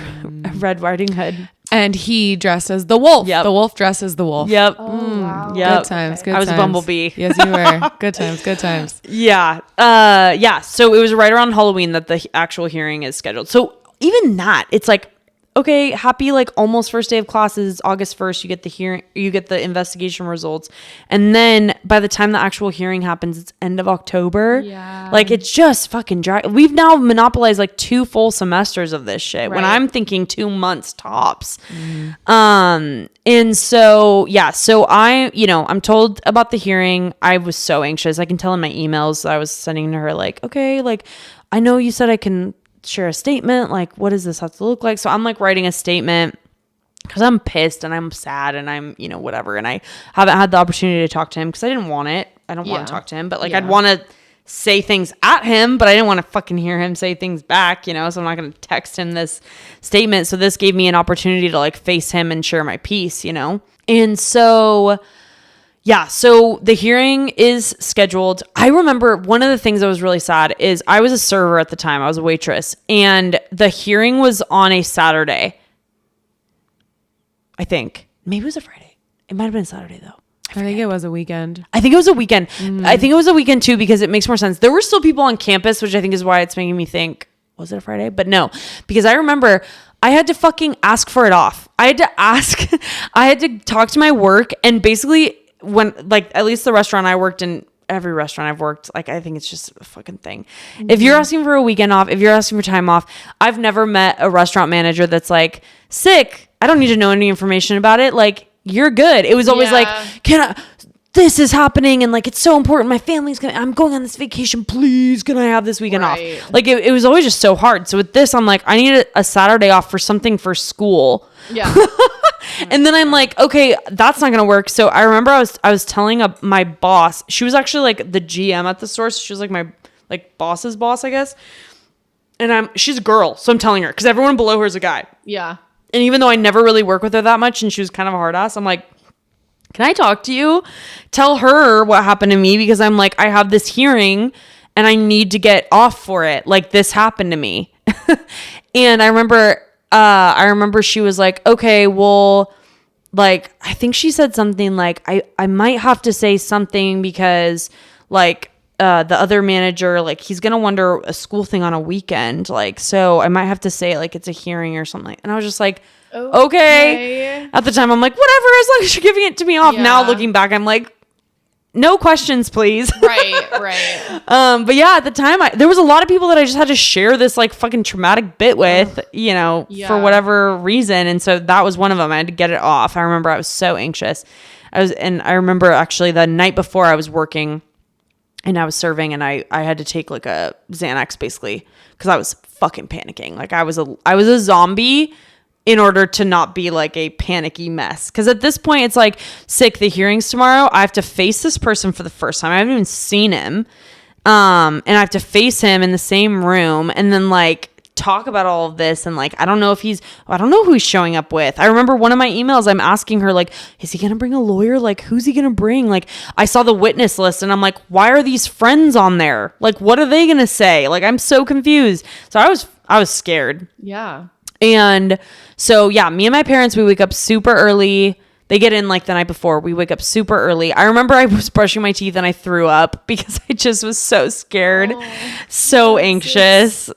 C: Red Riding Hood.
B: And he dressed as the wolf.
C: Yep.
B: The wolf dressed as the wolf.
C: Yep.
A: Oh, wow.
C: Yep.
B: Good times. Good
C: I was
B: times.
C: a bumblebee.
B: Yes, you were. Good times. Good times.
C: Yeah. Yeah. So it was right around Halloween that the actual hearing is scheduled. So even that, it's like, okay, happy like almost first day of classes, August 1st, you get the hearing, you get the investigation results. And then by the time the actual hearing happens, it's end of October.
A: Yeah.
C: Like it's just fucking dry. We've now monopolized like 2 full semesters of this shit when I'm thinking 2 months tops. And so, yeah, so I'm told about the hearing. I was so anxious. I can tell in my emails I was sending to her like, okay, like I know you said I can share a statement, like what does this have to look like? So I'm like writing a statement because I'm pissed and I'm sad and I'm, you know, whatever. And I haven't had the opportunity to talk to him because I didn't want it. I don't want to talk to him, but like I'd want to say things at him, but I didn't want to fucking hear him say things back, you know, so I'm not going to text him this statement. So this gave me an opportunity to like face him and share my piece, you know? And so, yeah, so the hearing is scheduled. I remember one of the things that was really sad is I was a server at the time. I was a waitress, and the hearing was on a Saturday. I think. Maybe it was a Friday. It might have been Saturday though.
B: I think it was a weekend.
C: I think it was a weekend. I think it was a weekend too, because it makes more sense. There were still people on campus, which I think is why it's making me think, was it a Friday? But no, because I remember I had to fucking ask for it off. I had to talk to my work, and basically when, like, at least the restaurant I worked in, every restaurant I've worked, like, I think it's just a fucking thing. If you're asking for a weekend off, if you're asking for time off, I've never met a restaurant manager that's like, sick, I don't need to know any information about it. Like, you're good. It was always like, this is happening, and like, it's so important. My family's I'm going on this vacation. Please, can I have this weekend off? Like, it was always just so hard. So with this, I'm like, I need a Saturday off for something for school. Yeah. And then I'm like, okay, that's not going to work. So I remember I was telling my boss, she was actually like the GM at the store. So she was like my like boss's boss, I guess. And she's a girl. So I'm telling her, because everyone below her is a guy.
A: Yeah.
C: And even though I never really work with her that much, and she was kind of a hard ass, I'm like, can I talk to you? Tell her what happened to me, because I'm like, I have this hearing and I need to get off for it. Like, this happened to me. And I remember she was like, okay, well, like, I think she said something like, I might have to say something because like, the other manager, like, he's going to wonder a school thing on a weekend. Like, so I might have to say like it's a hearing or something. And I was just like, okay. At the time, I'm like, whatever, as long as you're giving it to me off. Yeah. Now looking back, I'm like, no questions, please.
A: Right.
C: But yeah, at the time, there was a lot of people that I just had to share this like fucking traumatic bit with, you know, for whatever reason. And so that was one of them. I had to get it off. I remember I was so anxious. And I remember actually the night before I was working and I was serving, and I had to take like a Xanax basically because I was fucking panicking. Like, I was a zombie in order to not be like a panicky mess. Because at this point, it's like, sick, the hearing's tomorrow. I have to face this person for the first time. I haven't even seen him. And I have to face him in the same room and then like talk about all of this. And like, I don't know who he's showing up with. I remember one of my emails, I'm asking her like, is he going to bring a lawyer? Like, who's he going to bring? Like, I saw the witness list and I'm like, why are these friends on there? Like, what are they going to say? Like, I'm so confused. So I was scared.
A: Yeah.
C: And so, yeah, me and my parents, we wake up super early. They get in like the night before. We wake up super early. I remember I was brushing my teeth and I threw up because I just was so scared, so anxious.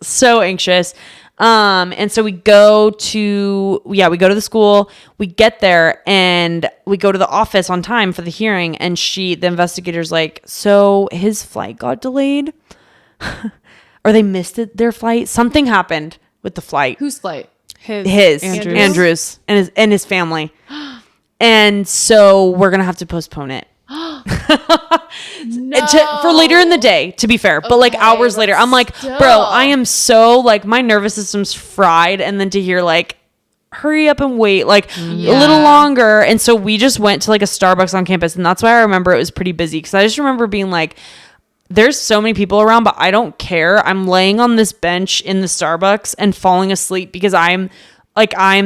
C: And so we go to the school. We get there and we go to the office on time for the hearing. And the investigator's like, so his flight got delayed or they missed their flight. Something happened with the flight.
A: Whose flight?
C: His Andrew's and his family. And so we're going to have to postpone it. For later in the day, to be fair, but like hours later. I'm like, bro, I am so like, my nervous system's fried. And then to hear like, hurry up and wait like a little longer. And so we just went to like a Starbucks on campus. And that's why I remember it was pretty busy. Cause I just remember being like, there's so many people around, but I don't care. I'm laying on this bench in the Starbucks and falling asleep because I'm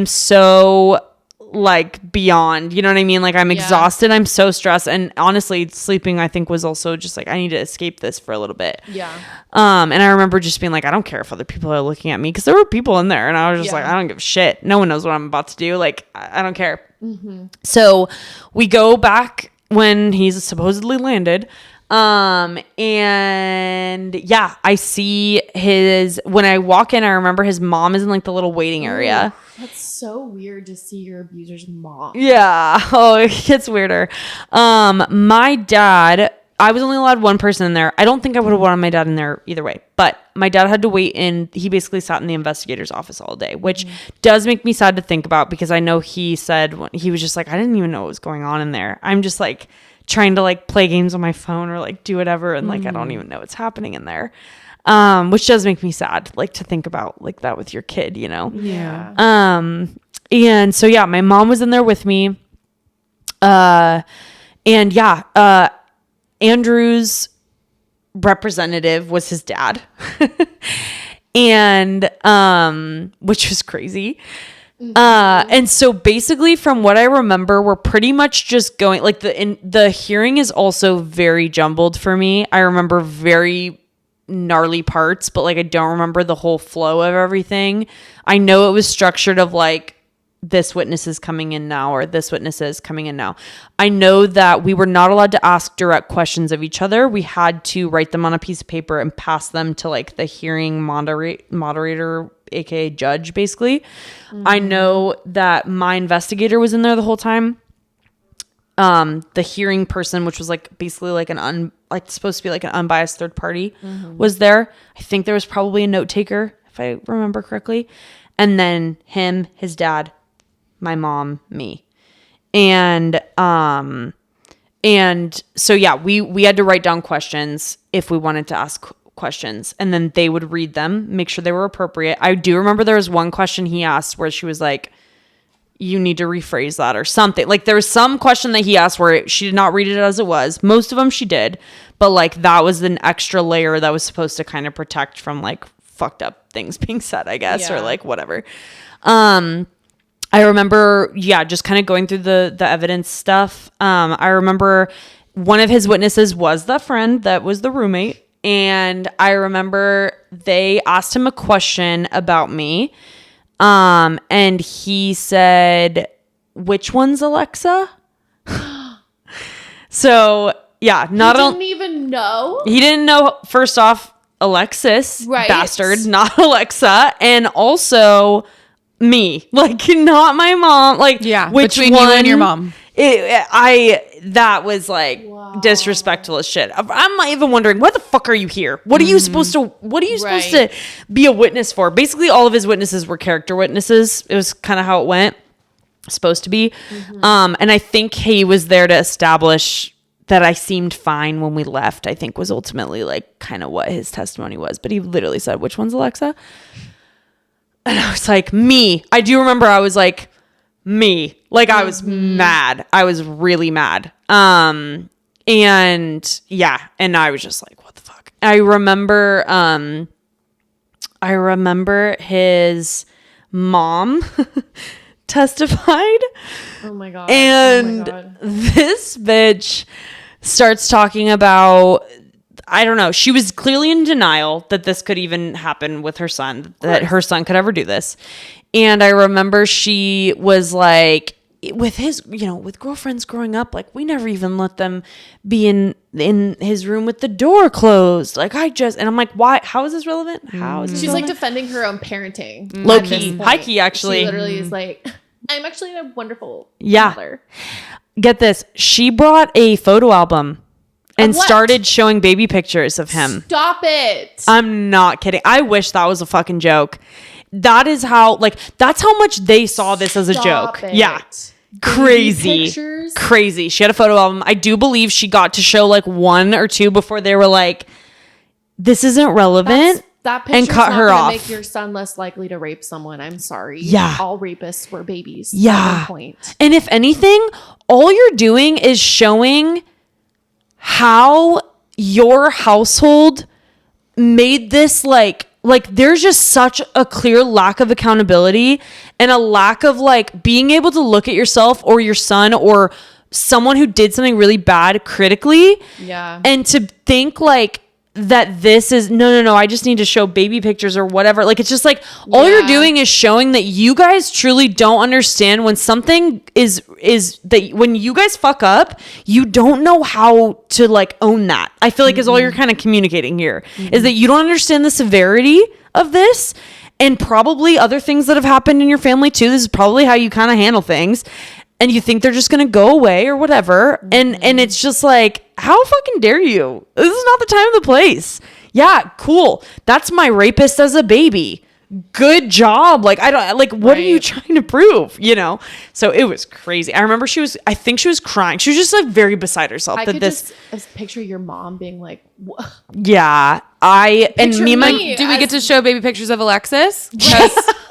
C: so like beyond, you know what I mean? Like, I'm exhausted. I'm so stressed. And honestly, sleeping, I think, was also just like, I need to escape this for a little bit.
A: Yeah.
C: And I remember just being like, I don't care if other people are looking at me, because there were people in there and I was just like, I don't give a shit. No one knows what I'm about to do. Like, I don't care. Mm-hmm. So we go back when he's supposedly landed. And yeah, I see when I walk in, I remember his mom is in like the little waiting area.
A: That's so weird to see your abuser's mom.
C: Yeah. Oh, it gets weirder. My dad, I was only allowed one person in there. I don't think I would have wanted my dad in there either way, but my dad had to wait he basically sat in the investigator's office all day, which does make me sad to think about, because I know he said when he was just like, I didn't even know what was going on in there. I'm just like trying to like play games on my phone or like do whatever. And like, I don't even know what's happening in there. Which does make me sad, like to think about like that with your kid, you know?
A: Yeah.
C: And so, yeah, my mom was in there with me. And yeah, Andrew's representative was his dad. And, which was crazy. And so basically from what I remember, we're pretty much just going, like the hearing is also very jumbled for me. I remember very gnarly parts, but like I don't remember the whole flow of everything. I know it was structured of like, this witness is coming in now, or this witness is coming in now. I know that we were not allowed to ask direct questions of each other. We had to write them on a piece of paper and pass them to like the hearing moderator, aka judge, basically. I know that my investigator was in there the whole time. The hearing person, which was like basically like supposed to be like an unbiased third party, was there. I think there was probably a note taker, if I remember correctly. And then him, his dad, my mom, me. And so yeah, we had to write down questions if we wanted to ask questions, and then they would read them, make sure they were appropriate. I do remember there was one question he asked where she was like, you need to rephrase that or something. Like there was some question that he asked where she did not read it as it was. Most of them she did, but like that was an extra layer that was supposed to kind of protect from like fucked up things being said, I guess, or like whatever. I remember, yeah, just kind of going through the evidence stuff. I remember one of his witnesses was the friend that was the roommate. And I remember they asked him a question about me. And he said, which one's Alexa? So, yeah,
A: He didn't even know?
C: He didn't know, first off, Alexis,
A: right.
C: Bastard, not Alexa. And also me, like not my mom, like which
B: between
C: one,
B: you and your mom.
C: That was like disrespectful as shit. I'm not even wondering, why the fuck are you here? What are you supposed to be a witness for? Basically all of his witnesses were character witnesses. It was kind of how it went, supposed to be. And I think he was there to establish that I seemed fine when we left, I think was ultimately like kind of what his testimony was. But he literally said, which one's Alexa? And I was like, me. I do remember I was like, me. Like I was mad. I was really mad. And yeah. And I was just like, what the fuck? I remember his mom testified.
A: Oh my God.
C: And this bitch starts talking about, I don't know. She was clearly in denial that this could even happen with her son, that her son could ever do this. And I remember she was like, with his, with girlfriends growing up, like we never even let them be in his room with the door closed. Like and I'm like, why? How is this relevant? How is this
A: She's
C: relevant?
A: like defending her own parenting.
C: Low key, high key, actually.
A: She literally is like, I'm actually a wonderful mother.
C: Get this. She brought a photo album and started showing baby pictures of him.
A: Stop it.
C: I'm not kidding. I wish that was a fucking joke. That is how, like, that's how much they saw this as a joke.
A: It.
C: Yeah. Crazy. She had a photo album. I do believe she got to show like one or two before they were like, this isn't relevant.
A: That picture's
C: and cut
A: not
C: her
A: gonna
C: off.
A: Make your son less likely to rape someone. I'm sorry.
C: Yeah.
A: All rapists were babies.
C: Yeah.
A: At one point.
C: And if anything, all you're doing is showing how your household made this like there's just such a clear lack of accountability and a lack of like being able to look at yourself or your son or someone who did something really bad critically.
A: Yeah.
C: And to think like that this is no, I just need to show baby pictures or whatever. Like, it's just like all you're doing is showing that you guys truly don't understand when something is that when you guys fuck up, you don't know how to like own that. I feel like is all you're kind of communicating here is that you don't understand the severity of this and probably other things that have happened in your family too. This is probably how you kind of handle things. And you think they're just going to go away or whatever. And it's just like, how fucking dare you? This is not the time or the place. Yeah, cool. That's my rapist as a baby. Good job. Like, I don't, like, what are you trying to prove? You know? So it was crazy. I remember I think she was crying. She was just like very beside herself.
A: I could just picture your mom being like, what?
C: Yeah.
B: Do we get to show baby pictures of Alexis?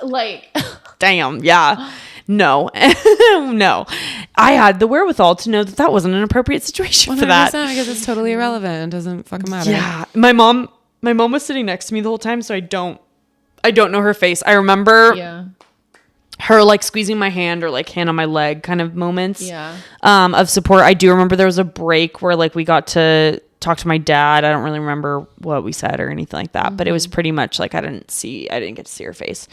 A: Like,
C: damn. Yeah. No, no. I had the wherewithal to know that that wasn't an appropriate situation for that.
B: Because it's totally irrelevant. It doesn't fucking matter.
C: Yeah. My mom was sitting next to me the whole time, so I don't know her face. I remember her like squeezing my hand or like hand on my leg kind of moments of support. I do remember there was a break where like we got to talk to my dad. I don't really remember what we said or anything like that, but it was pretty much like I didn't get to see her face.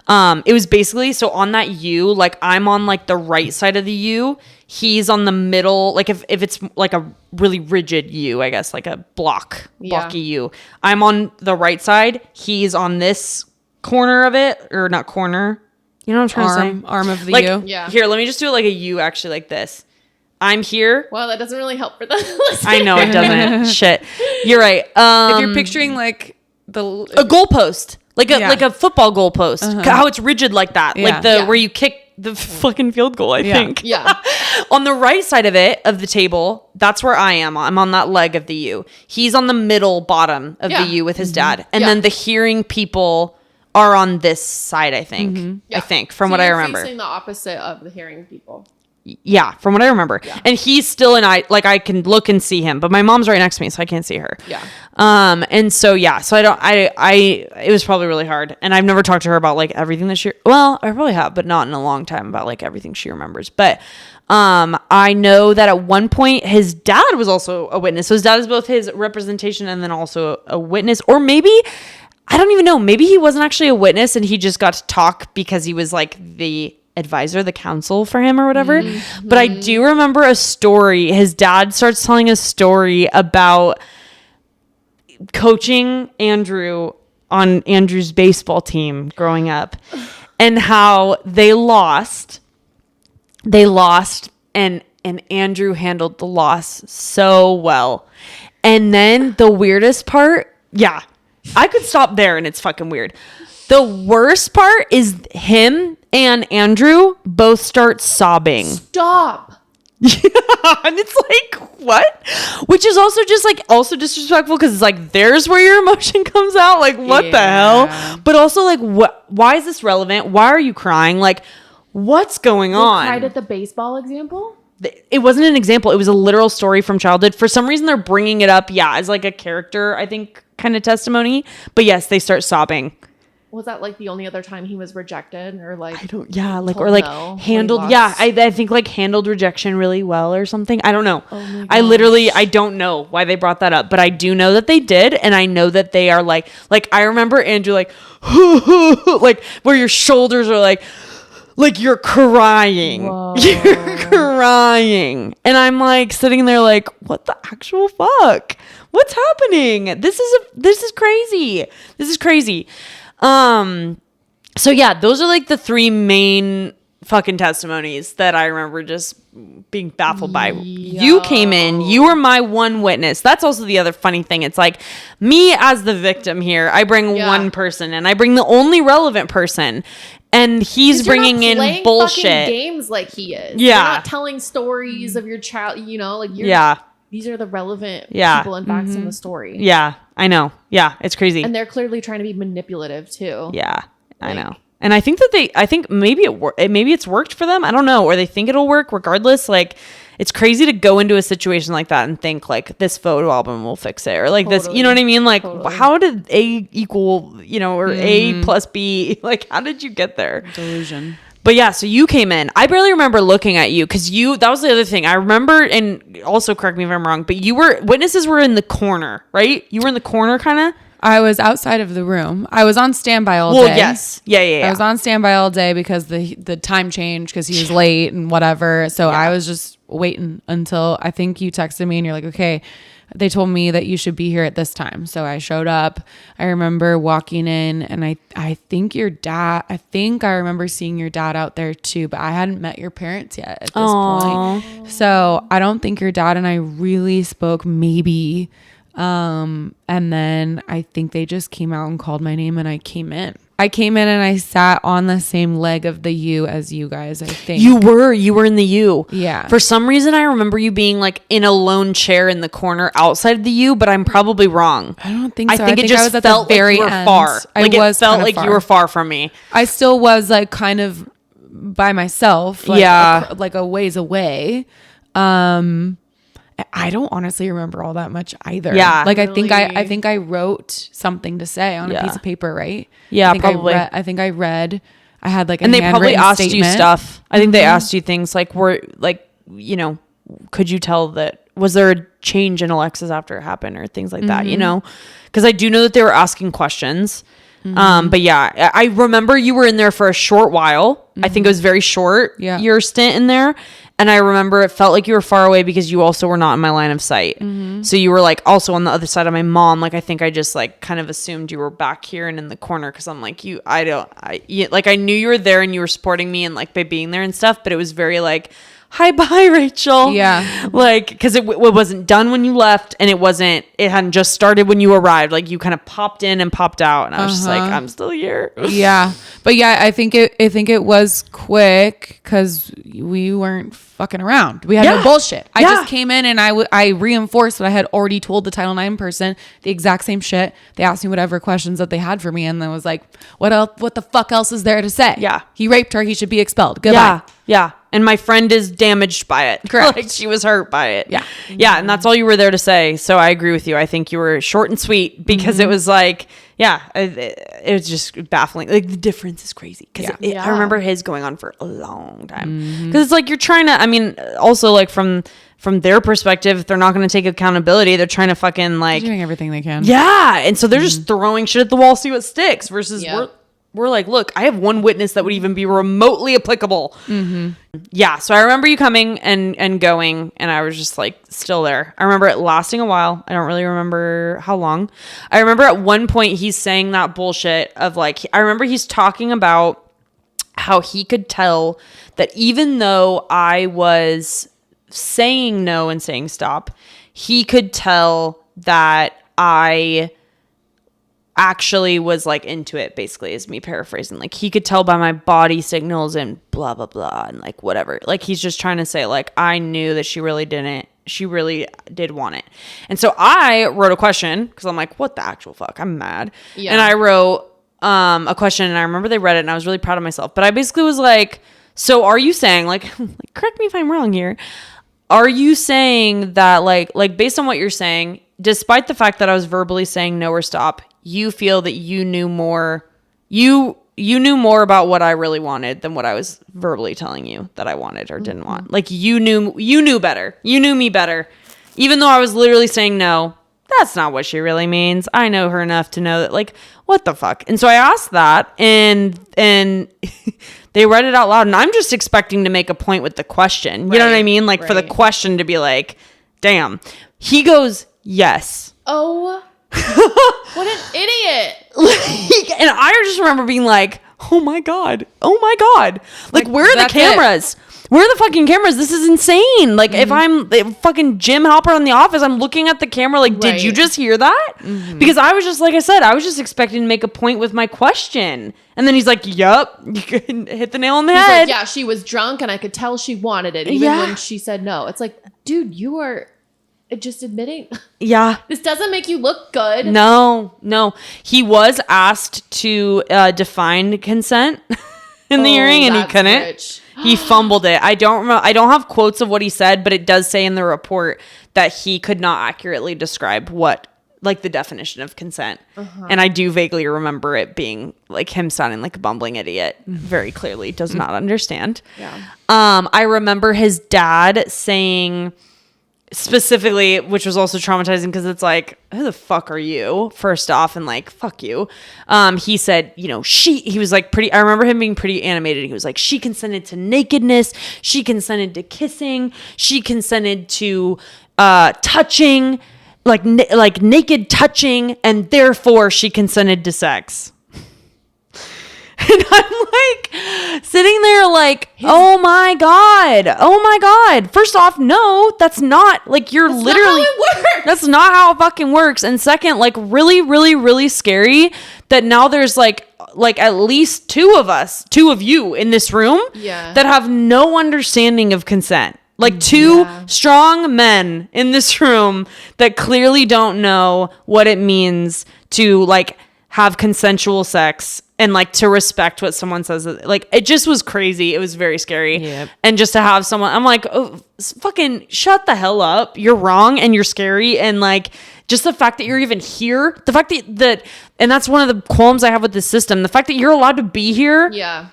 C: It was basically, so on that U, like I'm on like the right side of the U, he's on the middle, like if it's like a really rigid U, I guess, like a blocky U, I'm on the right side, he's on this corner of it, or not corner, you know what I'm trying to say?
B: Arm of the
C: like,
B: U.
A: Yeah.
C: Here, let me just do it like a U, actually, like this. I'm here.
A: Well, that doesn't really help for the
C: I know it doesn't. Shit. You're right.
B: If you're picturing like
C: a goalpost, like a football goalpost, how it's rigid like that, like where you kick the fucking field goal, I think.
A: Yeah.
C: On the right side of the table, that's where I am. I'm on that leg of the U. He's on the middle bottom of the U with his dad. And then the hearing people are on this side, I think. I think, from what I remember.
A: Facing the opposite of the hearing people.
C: Yeah, from what I remember. Yeah. And he's still I can look and see him, but my mom's right next to me, so I can't see her.
A: Yeah.
C: And so it was probably really hard. And I've never talked to her about like everything that I probably have, but not in a long time, about like everything she remembers. But I know that at one point his dad was also a witness. So his dad is both his representation and then also a witness, or maybe, I don't even know, maybe he wasn't actually a witness and he just got to talk because he was like the advisor, the counsel for him or whatever. But I do remember a story. His dad starts telling a story about coaching Andrew on Andrew's baseball team growing up and how they lost and Andrew handled the loss so well. And then the weirdest part, I could stop there and it's fucking weird. The worst part is him and Andrew both start sobbing.
A: Stop.
C: Yeah, and it's like, what? Which is also just like also disrespectful because it's like there's where your emotion comes out. Like, what the hell? But also like, why is this relevant? Why are you crying? Like, what's going on?
A: Cried at the baseball example?
C: It wasn't an example. It was a literal story from childhood. For some reason, they're bringing it up, as like a character, I think, kind of testimony. But yes, they start sobbing.
A: Was that like the only other time he was rejected, or like
C: handled? I think like handled rejection really well or something. I don't know. I don't know why they brought that up, but I do know that they did, and I know that they are like I remember Andrew like like where your shoulders are like you're crying.
A: Whoa.
C: You're crying, and I'm like sitting there like, what the actual fuck? What's happening? This is crazy. This is crazy. So yeah, those are like the three main fucking testimonies that I remember just being baffled by. You came in, you were my one witness. That's also the other funny thing. It's like me as the victim here, I bring one person and I bring the only relevant person. And he's bringing in bullshit
A: games like he is.
C: Yeah.
A: You're not telling stories of your child, like you're these are the relevant people and facts in the story.
C: Yeah, I know. Yeah, it's crazy.
A: And they're clearly trying to be manipulative too.
C: Yeah, I know. And I think that maybe it's worked for them. I don't know. Or they think it'll work regardless. Like, it's crazy to go into a situation like that and think like this photo album will fix it, or like this, you know what I mean? Like, how did A equal, or A plus B, like, how did you get there?
B: Delusion.
C: But yeah, so you came in. I barely remember looking at you because that was the other thing. I remember, and also correct me if I'm wrong, but witnesses were in the corner, right? You were in the corner kind of?
B: I was outside of the room. I was on standby all day.
C: Well, yes. Yeah.
B: I was on standby all day because the time changed because he was late and whatever. So I was just waiting until I think you texted me and you're like, okay, they told me that you should be here at this time. So I showed up. I remember walking in and I think I remember seeing your dad out there too, but I hadn't met your parents yet at this point. So I don't think your dad and I really spoke maybe. And then I think they just came out and called my name and I came in. And I sat on the same leg of the U as you guys, I think.
C: You were in the U.
B: Yeah.
C: For some reason, I remember you being like in a lone chair in the corner outside the U, but I'm probably wrong.
B: I don't think so.
C: I think it just felt like you were far. Like it felt like you were far from me.
B: I still was like kind of by myself, like, like a ways away. I don't honestly remember all that much either. Yeah. Like really? I think I wrote something to say on a piece of paper, right?
C: Yeah,
B: probably. I think I read. I had like a
C: and they probably asked
B: statement.
C: you stuff. I think they asked you things like, could you tell that, was there a change in Alexis after it happened or things like that, you know? Because I do know that they were asking questions. But yeah, I remember you were in there for a short while. I think it was very short, your stint in there. And I remember it felt like you were far away because you also were not in my line of sight. So you were like also on the other side of my mom. Like, I think I just like kind of assumed you were back here and in the corner. Cause I'm like, I knew you were there and you were supporting me and like by being there and stuff, but it was very like, hi, bye, Rachel.
B: Yeah.
C: Like, because it wasn't done when you left and it hadn't just started when you arrived. Like, you kind of popped in and popped out. And I was just like, I'm still here.
B: Yeah. But yeah, I think it was quick because we weren't fucking around. We had no bullshit. I just came in and I reinforced what I had already told the Title IX person, the exact same shit. They asked me whatever questions that they had for me. And then was like, what else? What the fuck else is there to say?
C: Yeah.
B: He raped her. He should be expelled. Goodbye.
C: Yeah. Yeah. And my friend is damaged by it.
B: Correct.
C: Like, she was hurt by it.
B: Yeah.
C: Yeah. And that's all you were there to say. So I agree with you. I think you were short and sweet because it was like, it was just baffling. Like, the difference is crazy. Because I remember his going on for a long time. Because it's like you're trying to, I mean, also like from their perspective, they're not going to take accountability. They're trying to fucking like.
B: They're doing everything they can.
C: Yeah. And so they're just throwing shit at the wall, see what sticks versus we're like, look, I have one witness that would even be remotely applicable. Yeah. So I remember you coming and going, and I was just like still there. I remember it lasting a while. I don't really remember how long. I remember at one point he's saying that bullshit of like, I remember he's talking about how he could tell that even though I was saying no and saying stop, he could tell that I actually was like into it, basically, is me paraphrasing. Like, he could tell by my body signals and blah blah blah and like whatever. Like, he's just trying to say like, I knew that she really did want it. And so I wrote a question because I'm like, what the actual fuck, I'm mad. And I wrote a question, and I remember they read it and I was really proud of myself. But I basically was like, so are you saying like correct me if I'm wrong here, are you saying that like based on what you're saying, despite the fact that I was verbally saying no or stop, you feel that you knew more, you knew more about what I really wanted than what I was verbally telling you that I wanted or didn't want. Like, you knew better. You knew me better. Even though I was literally saying no, that's not what she really means. I know her enough to know that, like, what the fuck? And so I asked that, and they read it out loud, and I'm just expecting to make a point with the question. You know what I mean? Like, for the question to be like, damn. He goes, yes.
A: Oh, what an idiot.
C: And I just remember being like, oh my God. Like, where are the cameras? Where are the fucking cameras? This is insane. Like, if I'm fucking Jim Halpert on The Office, I'm looking at the camera like, did you just hear that? Because I was just, like I said, I was just expecting to make a point with my question. And then he's like, yup, you can hit the nail on the head.
A: Like, yeah, she was drunk and I could tell she wanted it even when she said no. It's like, dude, you are just admitting.
C: Yeah.
A: This doesn't make you look good.
C: No. He was asked to define consent in the hearing, and he couldn't.
A: Rich.
C: He fumbled it. I don't remember. I don't have quotes of what he said, but it does say in the report that he could not accurately describe what, like, the definition of consent. And I do vaguely remember it being like him sounding like a bumbling idiot. Very clearly does not understand.
A: Yeah.
C: I remember his dad saying specifically, which was also traumatizing because it's like, who the fuck are you, first off, and like, fuck you. He said, you know, he was like pretty, I remember him being pretty animated. He was like, she consented to nakedness, she consented to kissing, she consented to touching, like naked touching, and therefore she consented to sex. And I'm like sitting there like, oh my God. First off, no, that's not like, you're that's literally, not how it works. That's not how it fucking works. And second, like, really, really, really scary that now there's like at least two of you in this room that have no understanding of consent. Like, two strong men in this room that clearly don't know what it means to like have consensual sex and like to respect what someone says. Like it just was crazy. It was very scary.
B: Yep.
C: And just to have someone, I'm like, oh, fucking shut the hell up. You're wrong and you're scary. And like, just the fact that you're even here, the fact that and that's one of the qualms I have with this system. The fact that you're allowed to be here.
A: Yeah.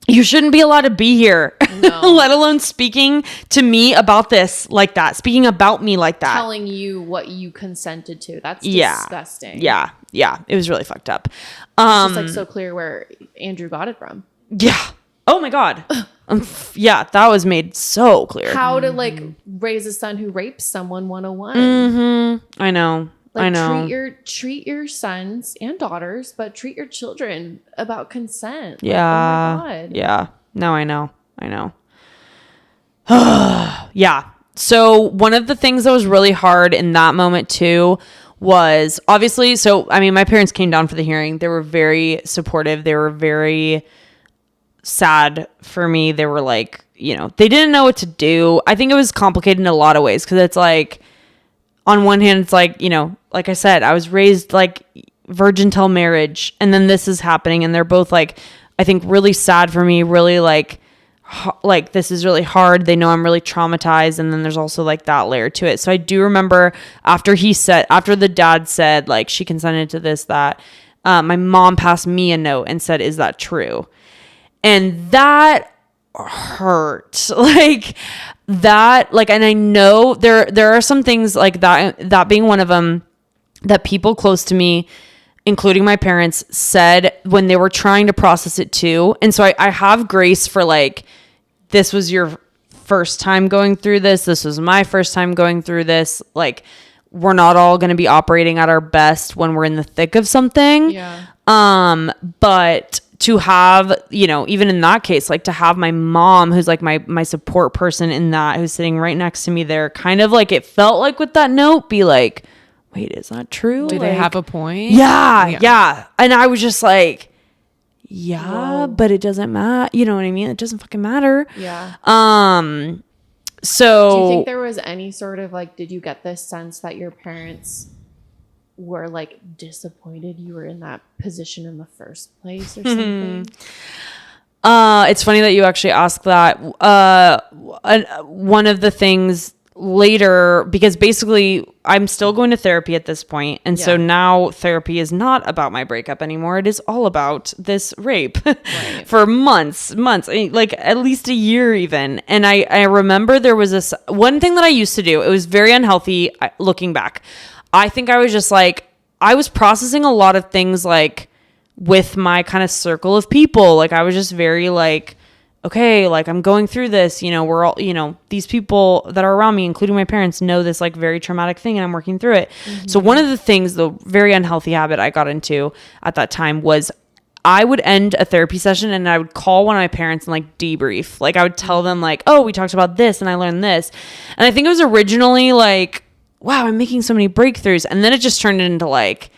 C: You shouldn't be allowed to be here,
A: No.
C: let alone speaking to me about this like that, speaking about me like that.
A: Telling you what you consented to. That's disgusting.
C: Yeah. It was really fucked up.
A: It's just like so clear where Andrew got it from.
C: Yeah. Oh my God. Yeah, that was made so clear.
A: How to like raise a son who rapes someone 101.
C: Mm-hmm. I know.
A: Like
C: I know.
A: treat your sons and daughters, but treat your children about consent.
C: Yeah.
A: Like, oh my God.
C: Yeah. No, I know. Yeah. So one of the things that was really hard in that moment too was obviously, so I mean, my parents came down for the hearing. They were very supportive. They were very sad for me. They were like, you know, they didn't know what to do. I think it was complicated in a lot of ways because it's like, on one hand, it's like, you know, like I said, I was raised like virgin till marriage, and then this is happening, and they're both like, I think really sad for me, really like this is really hard. They know I'm really traumatized, and then there's also like that layer to it. So I do remember after the dad said like she consented to this, that my mom passed me a note and said, "Is that true?" And that hurt like that, like, and I know there are some things like that being one of them that people close to me, including my parents, said when they were trying to process it too. And so I have grace for like, this was your first time going through this was my first time going through this, like we're not all going to be operating at our best when we're in the thick of something.
A: Yeah.
C: But to have, you know, even in that case, like to have my mom, who's like my support person in that, who's sitting right next to me there, kind of like it felt like with that note, be like, wait, is that true?
B: Do
C: like,
B: they have a point?
C: Yeah. And I was just like, yeah,
A: Whoa.
C: but it doesn't matter. You know what I mean? It doesn't fucking matter.
A: Yeah.
C: So
A: do you think there was any sort of like, did you get this sense that your parents were like disappointed you were in that position in the first place or something?
C: It's funny that you actually asked that. One of the things later, because basically I'm still going to therapy at this point, and so now therapy is not about my breakup anymore. It is all about this rape for months, like at least a year even. And I remember there was one thing that I used to do. It was very unhealthy looking back. I think I was just like, I was processing a lot of things like with my kind of circle of people. Like I was just very like, okay, like I'm going through this, you know, we're all, you know, these people that are around me, including my parents, know this like very traumatic thing, and I'm working through it. Mm-hmm. So one of the things, the very unhealthy habit I got into at that time was I would end a therapy session and I would call one of my parents and like debrief. Like I would tell them like, oh, we talked about this and I learned this. And I think it was originally like, wow, I'm making so many breakthroughs. And then it just turned into like,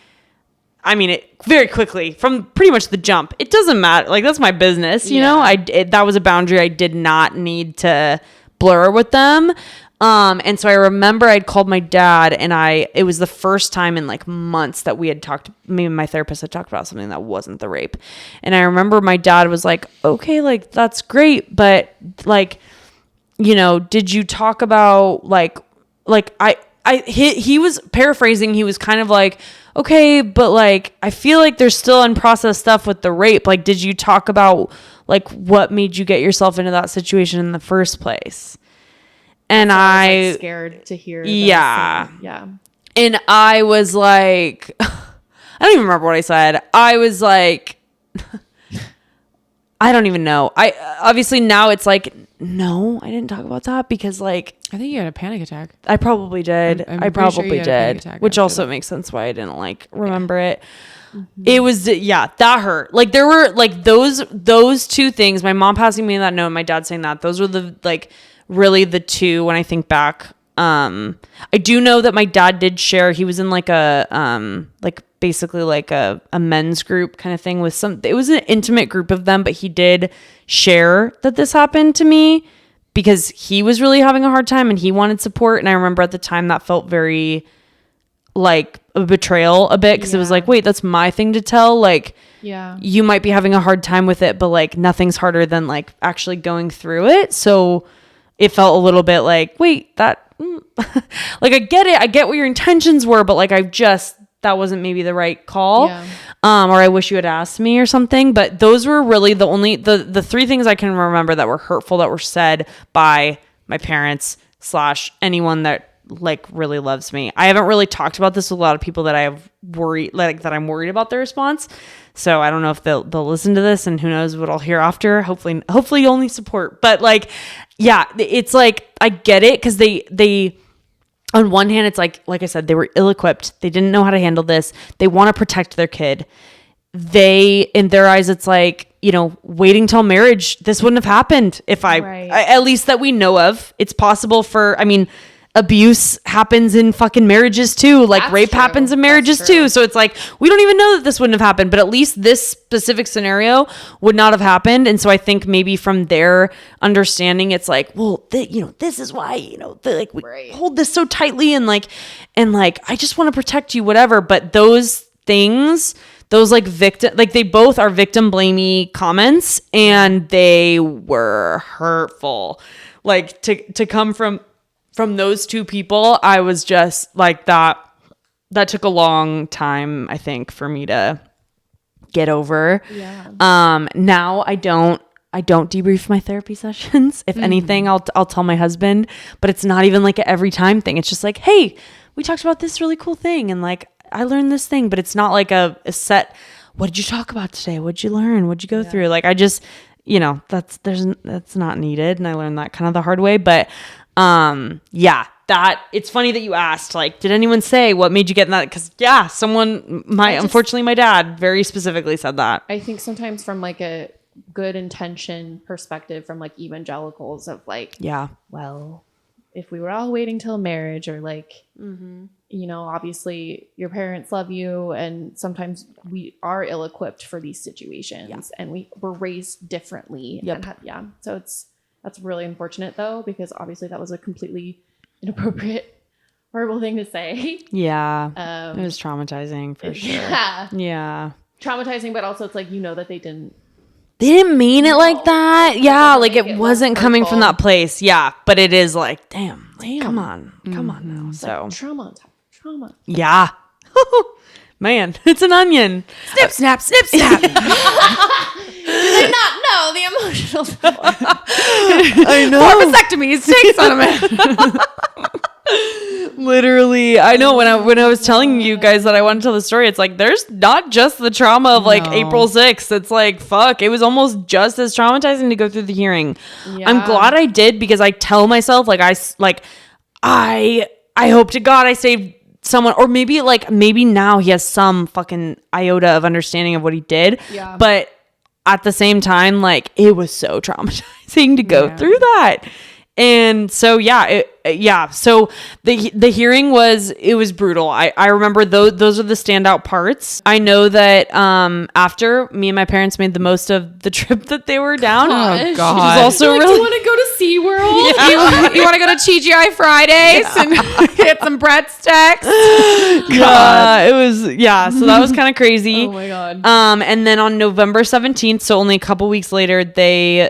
C: I mean, it very quickly from pretty much the jump. It doesn't matter. Like that's my business, you know. That was a boundary I did not need to blur with them. And so I remember I'd called my dad, and it was the first time in like months that we had talked. Me and my therapist had talked about something that wasn't the rape. And I remember my dad was like, "Okay, like that's great, but like, you know, did you talk about like he was paraphrasing. He was kind of like, okay, but like, I feel like there's still unprocessed stuff with the rape. Like, did you talk about like what made you get yourself into that situation in the first place? And
A: so
C: I
A: was, like, scared to hear.
C: Yeah.
A: Yeah.
C: And I was like, I don't even remember what I said. I was like, I don't even know. I obviously now it's like, no, I didn't talk about that because like
B: I think you had a panic attack.
C: I probably did.
B: I'm
C: I probably
B: sure you had a panic
C: did,
B: attack
C: which
B: after
C: also
B: that.
C: makes sense why I didn't like remember it. Mm-hmm. It was that hurt. Like there were like those two things. My mom passing me that note, and my dad saying that. Those were the like really the two when I think back. I do know that my dad did share. He was in like a like basically like a men's group kind of thing with it was an intimate group of them, but he did share that this happened to me because he was really having a hard time and he wanted support. And I remember at the time that felt very like a betrayal a bit because it was like, wait, that's my thing to tell. Like,
A: Yeah.
C: you might be having a hard time with it, but like nothing's harder than like actually going through it. So it felt a little bit like, wait, that like I get it. I get what your intentions were, but like that wasn't maybe the right call.
A: Yeah.
C: Or I wish you had asked me or something. But those were really the three things I can remember that were hurtful that were said by my parents / anyone that like really loves me. I haven't really talked about this with a lot of people that I have worried, like that I'm worried about their response. So I don't know if they'll listen to this, and who knows what I'll hear after. Hopefully only support. But like, yeah, it's like I get it, because they on one hand, it's like I said, they were ill-equipped. They didn't know how to handle this. They want to protect their kid. In their eyes, it's like, waiting till marriage, this wouldn't have happened if
A: Right.
C: at least that we know of. It's possible abuse happens in fucking marriages too. Like
A: That's
C: rape
A: true.
C: happens in marriages
A: That's true.
C: too. So it's like, we don't even know that this wouldn't have happened, but at least this specific scenario would not have happened. And so I think maybe from their understanding, it's like, well, this is why, we
A: Right.
C: hold this so tightly and I just want to protect you, whatever. But those things, those like victim, like they both are victim blamey comments, and they were hurtful. Like to come from those two people, I was just like that took a long time, I think, for me to get over.
A: Yeah.
C: Now I don't debrief my therapy sessions. If anything, I'll tell my husband, but it's not even like an every time thing. It's just like, hey, we talked about this really cool thing, and like I learned this thing, but it's not like a set, what did you talk about today? What'd you learn? What'd you go through? Like I just, that's not needed. And I learned that kind of the hard way. But yeah, that it's funny that you asked, like, did anyone say what made you get in that? Because yeah, unfortunately my dad very specifically said that.
A: I think sometimes from like a good intention perspective from like evangelicals of like,
C: Yeah.
A: well, if we were all waiting till marriage, or like, obviously your parents love you, and sometimes we are ill-equipped for these situations, and we were raised differently.
C: Yep.
A: And so that's really unfortunate though, because obviously that was a completely inappropriate, horrible thing to say.
C: Yeah. It was traumatizing for sure. Yeah.
A: Traumatizing, but also it's like, that they didn't
C: mean it like that. Yeah, like it
A: it
C: wasn't
A: less
C: coming from
A: hurtful.
C: that place. Yeah, but it is like, damn. Come on now. So
A: trauma.
C: yeah. Man, it's an onion.
B: Snip, snap, snip, snap.
A: Did I not know the emotional support?
C: I know.
B: 4 vasectomies. Takes on a man.
C: Literally, I know when I was telling you guys that I want to tell the story, it's like there's not just the trauma of like
B: No.
C: April 6th. It's like, fuck, it was almost just as traumatizing to go through the hearing.
A: Yeah.
C: I'm glad I did, because I tell myself I hope to God I saved someone, or maybe now he has some fucking iota of understanding of what he did.
A: Yeah.
C: But at the same time, like it was so traumatizing to go through that. And so, so the hearing was brutal. I remember those are the standout parts. I know that after me and my parents made the most of the trip that they were down.
B: Oh, God.
C: Which is also
A: Do
C: really.
A: you want to go to SeaWorld?
B: You want to go to TGI Fridays and get some breadsticks?
C: It was, so that was kind of crazy.
A: Oh my God.
C: And then on November 17th, so only a couple weeks later, they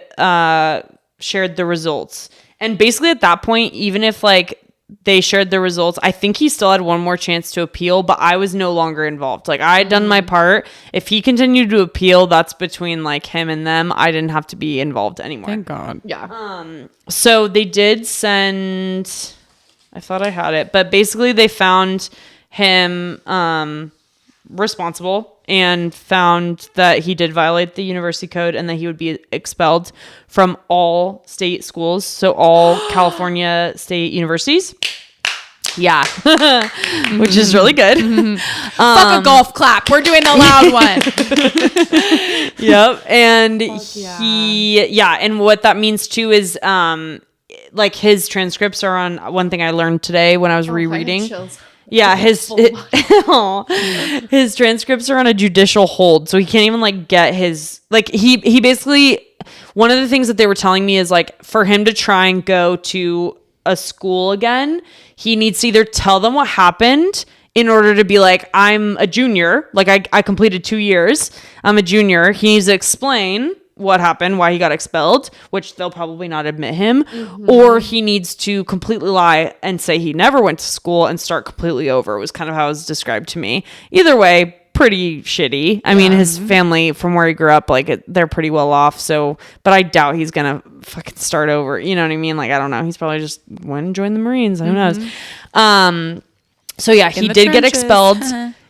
C: shared the results. And basically at that point, even if like they shared the results, I think he still had one more chance to appeal, but I was no longer involved. Like I had done my part. If he continued to appeal, that's between like him and them. I didn't have to be involved anymore.
B: Thank God.
A: Yeah.
C: So they did send, I thought I had it, but basically they found him responsible and found that he did violate the university code and that he would be expelled from all state schools. So all California state universities. Yeah. Which is really good.
B: Fuck a golf clap. We're doing the loud one.
C: Yep. And
A: yeah.
C: and what that means too is like his transcripts are on, one thing I learned today when I was rereading. Yeah, his transcripts are on a judicial hold, so he can't even like get his, like he basically, one of the things that they were telling me is like for him to try and go to a school again, he needs to either tell them what happened in order to be like, I'm a junior, like I completed 2 years, I'm a junior, he needs to explain what happened, why he got expelled, which they'll probably not admit him, or he needs to completely lie and say he never went to school and start completely over, was kind of how it was described to me. Either way, pretty shitty. I mean, his family from where he grew up, like they're pretty well off, so, but I doubt he's gonna fucking start over, you know what I mean? Like, I don't know, he's probably just went and joined the Marines, who knows. So yeah, he did get expelled.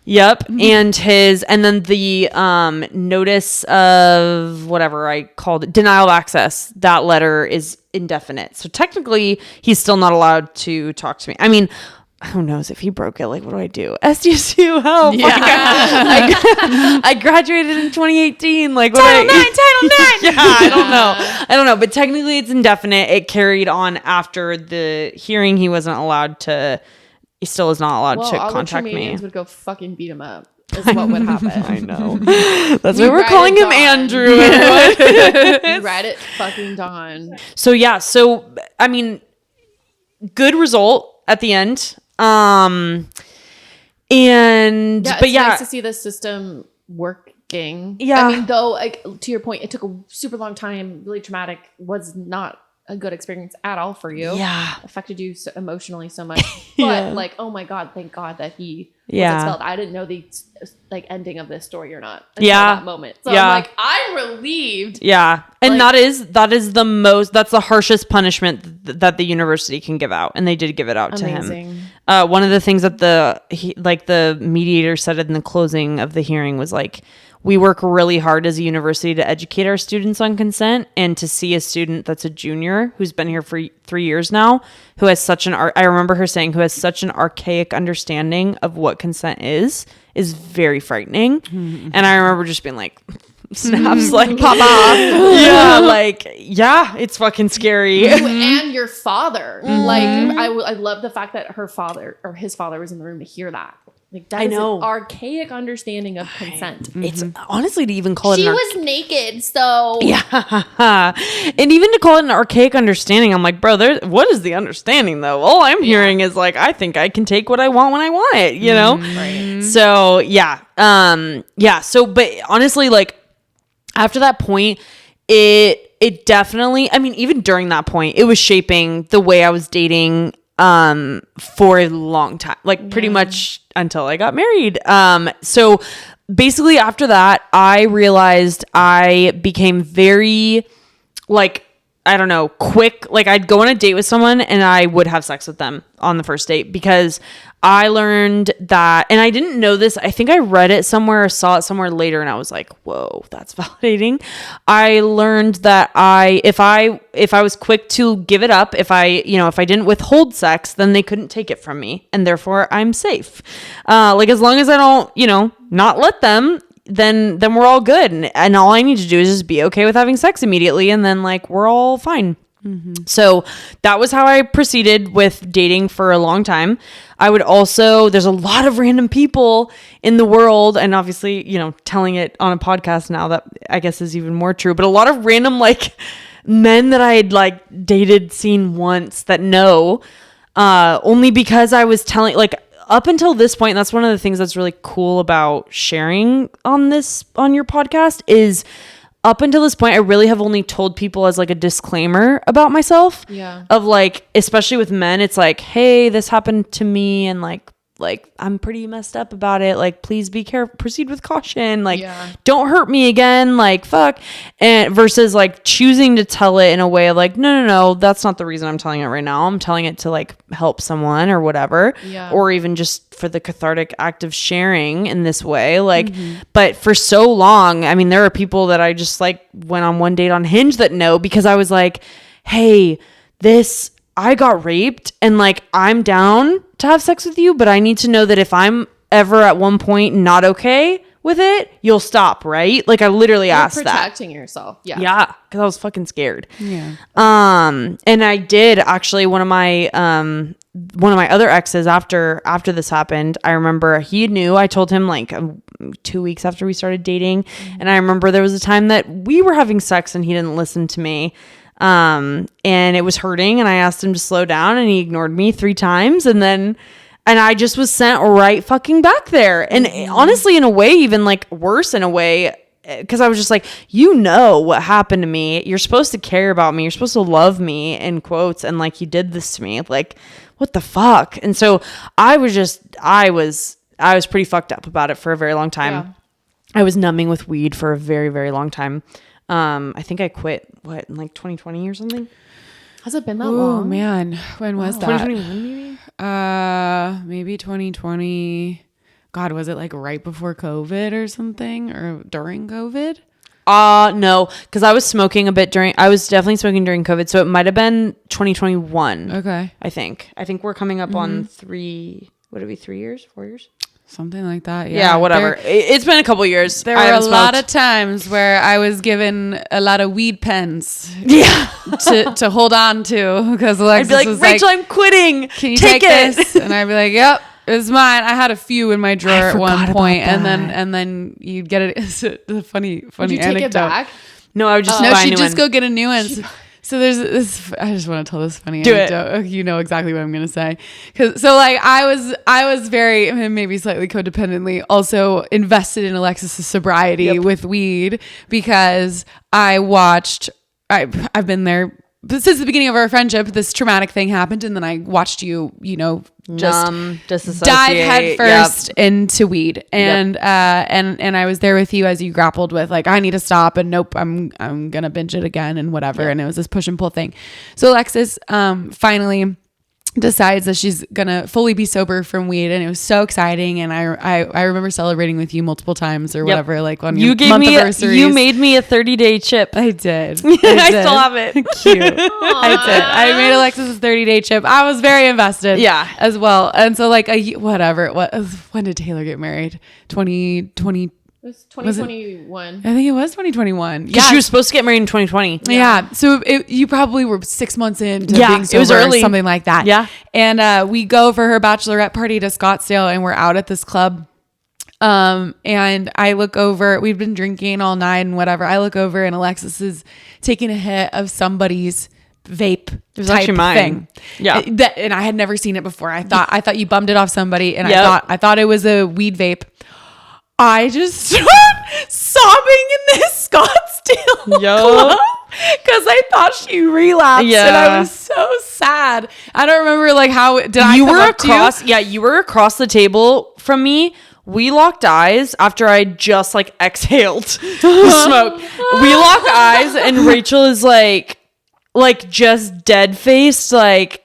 C: Yep. And then the notice of whatever I called it, denial of access, that letter is indefinite. So technically he's still not allowed to talk to me. I mean, who knows if he broke it? Like, what do I do? SDSU, help. Yeah. I graduated in 2018. Like, Title IX. Yeah, I don't know. But technically it's indefinite. It carried on after the hearing. He wasn't allowed to, he still is not allowed to contact me. Well,
A: would go fucking beat him up. Is what would happen.
C: I know. That's why we're calling him Andrew.
A: You ride it fucking Dawn.
C: So yeah. So, I mean, good result at the end. It's nice
A: to see the system working.
C: Yeah.
A: I mean, though, like, to your point, it took a super long time, really traumatic, was not a good experience at all for you.
C: Yeah.
A: Affected you so emotionally so much. But like, oh my God, thank God that he was expelled. I didn't know the like ending of this story or not until that moment. So I'm like, I'm relieved.
C: Yeah. And like, that is that's the harshest punishment that the university can give out. And they did give it out to him. One of the things that the mediator said in the closing of the hearing was like, we work really hard as a university to educate our students on consent, and to see a student that's a junior who's been here for 3 years now, who has such I remember her saying, who has such an archaic understanding of what consent is very frightening. Mm-hmm. And I remember just being like, snaps, like, pop off. Yeah, like, yeah, it's fucking scary.
A: You and your father. Mm-hmm. Like, I love the fact that her father or his father was in the room to hear that. Like, that is an archaic understanding of consent.
C: It's honestly, to even call it
A: she was naked, so
C: yeah. And even to call it an archaic understanding, I'm like, bro, what is the understanding though? All I'm hearing is like, I think I can take what I want when I want it, you know? Right. So yeah. So, but honestly, like, after that point, it definitely, I mean, even during that point, it was shaping the way I was dating for a long time, like pretty much until I got married. So basically after that, I realized I became very, like, I don't know, quick. Like, I'd go on a date with someone and I would have sex with them on the first date, because I learned that, and I didn't know this, I think I read it somewhere or saw it somewhere later, and I was like, whoa, that's validating. I learned that if I was quick to give it up, if I didn't withhold sex, then they couldn't take it from me, and therefore I'm safe. Like, as long as I don't, not let them, then we're all good. And all I need to do is just be okay with having sex immediately, and then, like, we're all fine. Mm-hmm. So that was how I proceeded with dating for a long time. I would also, there's a lot of random people in the world, and obviously, telling it on a podcast now, that I guess is even more true, but a lot of random, like, men that I had, like, dated, seen once, that know, only because I was telling, like, up until this point, and that's one of the things that's really cool about sharing on your podcast, is up until this point, I really have only told people as, like, a disclaimer about myself. Yeah. Of, like, especially with men, it's like, hey, this happened to me, and like I'm pretty messed up about it. Like, please be careful, proceed with caution. Like, don't hurt me again. Like, fuck. And versus, like, choosing to tell it in a way of, like, no, that's not the reason I'm telling it right now. I'm telling it to, like, help someone or whatever. Yeah. Or even just for the cathartic act of sharing in this way. Like, but for so long, I mean, there are people that I just, like, went on one date on Hinge that know, because I was like, hey, I got raped, and, like, I'm down to have sex with you, but I need to know that if I'm ever at one point not okay with it, you'll stop, right? Like, I literally asked that.
A: Protecting yourself. Yeah.
C: Yeah, because I was fucking scared. Yeah. And I did actually, one of my other exes, after this happened, I remember he knew. I told him, like, 2 weeks after we started dating, and I remember there was a time that we were having sex and he didn't listen to me. And it was hurting, and I asked him to slow down, and he ignored me 3 times. And then And I just was sent right fucking back there. And honestly, in a way, even like worse in a way, because I was just like, you know what happened to me. You're supposed to care about me. You're supposed to love me, in quotes. And like, you did this to me. Like, what the fuck? And so I was pretty fucked up about it for a very long time.
A: Yeah.
C: I was numbing with weed for a very, very long time. I think I quit, in like 2020 or something?
A: Has it been that long?
B: Oh, man. When was that?
C: 2021 maybe?
B: Maybe 2020. God, was it like right before COVID or something, or during COVID?
C: No, because I was smoking a bit I was definitely smoking during COVID, so it might have been 2021.
B: Okay.
C: I think we're coming up on 3 years, 4 years?
B: Something like that.
C: Yeah, whatever. It's been a couple years.
B: There were a lot of times where I was given a lot of weed pens to hold on to, because Alexis
C: I'd be like,
B: was
C: Rachel, I'm quitting.
B: Can you
C: take it?
B: this? And I'd be like, yep. It's mine. I had a few in my drawer at one point, and then you'd get it. It's a funny
A: Would you
B: anecdote.
A: take it back?
C: No, I would just buy
B: No,
C: a
B: she'd
C: new
B: just
C: one.
B: go get a new one. So there's this. I just want to tell this funny anecdote. You know exactly what I'm gonna say. I was very, maybe slightly codependently, also invested in Alexis's sobriety with weed, because I watched. I've been there since the beginning of our friendship. This traumatic thing happened, and then I watched you just dive headfirst into weed, and I was there with you as you grappled with like, I need to stop, and nope, I'm gonna binge it again, and whatever. And it was this push and pull thing. So Alexis finally decides that she's gonna fully be sober from weed, and it was so exciting. And I remember celebrating with you multiple times or whatever, like on your month anniversaries.
C: You made me a 30-day chip.
B: I did.
C: I still have it.
B: Cute. I did. I made Alexis a 30-day chip. I was very invested.
C: Yeah.
B: As well. And so like whatever. When did Taylor get married? 2020.
A: It was 2021.
B: I think it was 2021.
C: Yeah, she was supposed to get married in 2020.
B: Yeah. So you probably were 6 months into being sober,
C: it was early,
B: or something like that.
C: Yeah.
B: And we go for her bachelorette party to Scottsdale, and we're out at this club. And I look over, we've been drinking all night and whatever. I look over, and Alexis is taking a hit of somebody's vape. It
C: was actually mine.
B: Thing.
C: Yeah.
B: And I had never seen it before. I thought you bummed it off somebody, and
C: Yep.
B: I thought it was a weed vape. I just started sobbing in this Scottsdale club because I thought she relapsed, and I was so sad. I don't remember like how did I
C: you
B: come
C: were
B: up to
C: across. Yeah, you were across the table from me. We locked eyes after I just like exhaled smoke. We lock eyes, and Rachel is like just dead faced, like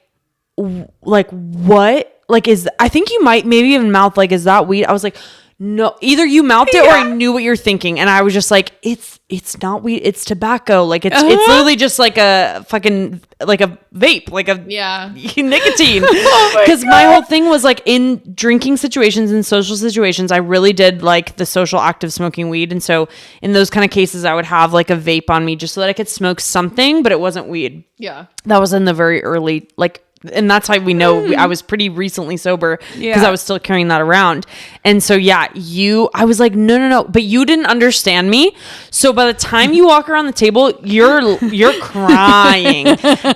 C: what? Like I think you might maybe even mouth like, is that weed? I was like, no, either you mouthed it or I knew what you're thinking. And I was just like, it's not weed, it's tobacco. Like it's literally just like a fucking, like a vape, like a nicotine. Because my whole thing was like, in drinking situations and social situations, I really did like the social act of smoking weed. And so in those kind of cases, I would have like a vape on me just so that I could smoke something, but it wasn't weed.
A: Yeah.
C: That was in the very early, like, and that's how we know I was pretty recently sober, because I was still carrying that around. And so, I was like, no, but you didn't understand me. So by the time you walk around the table, you're crying,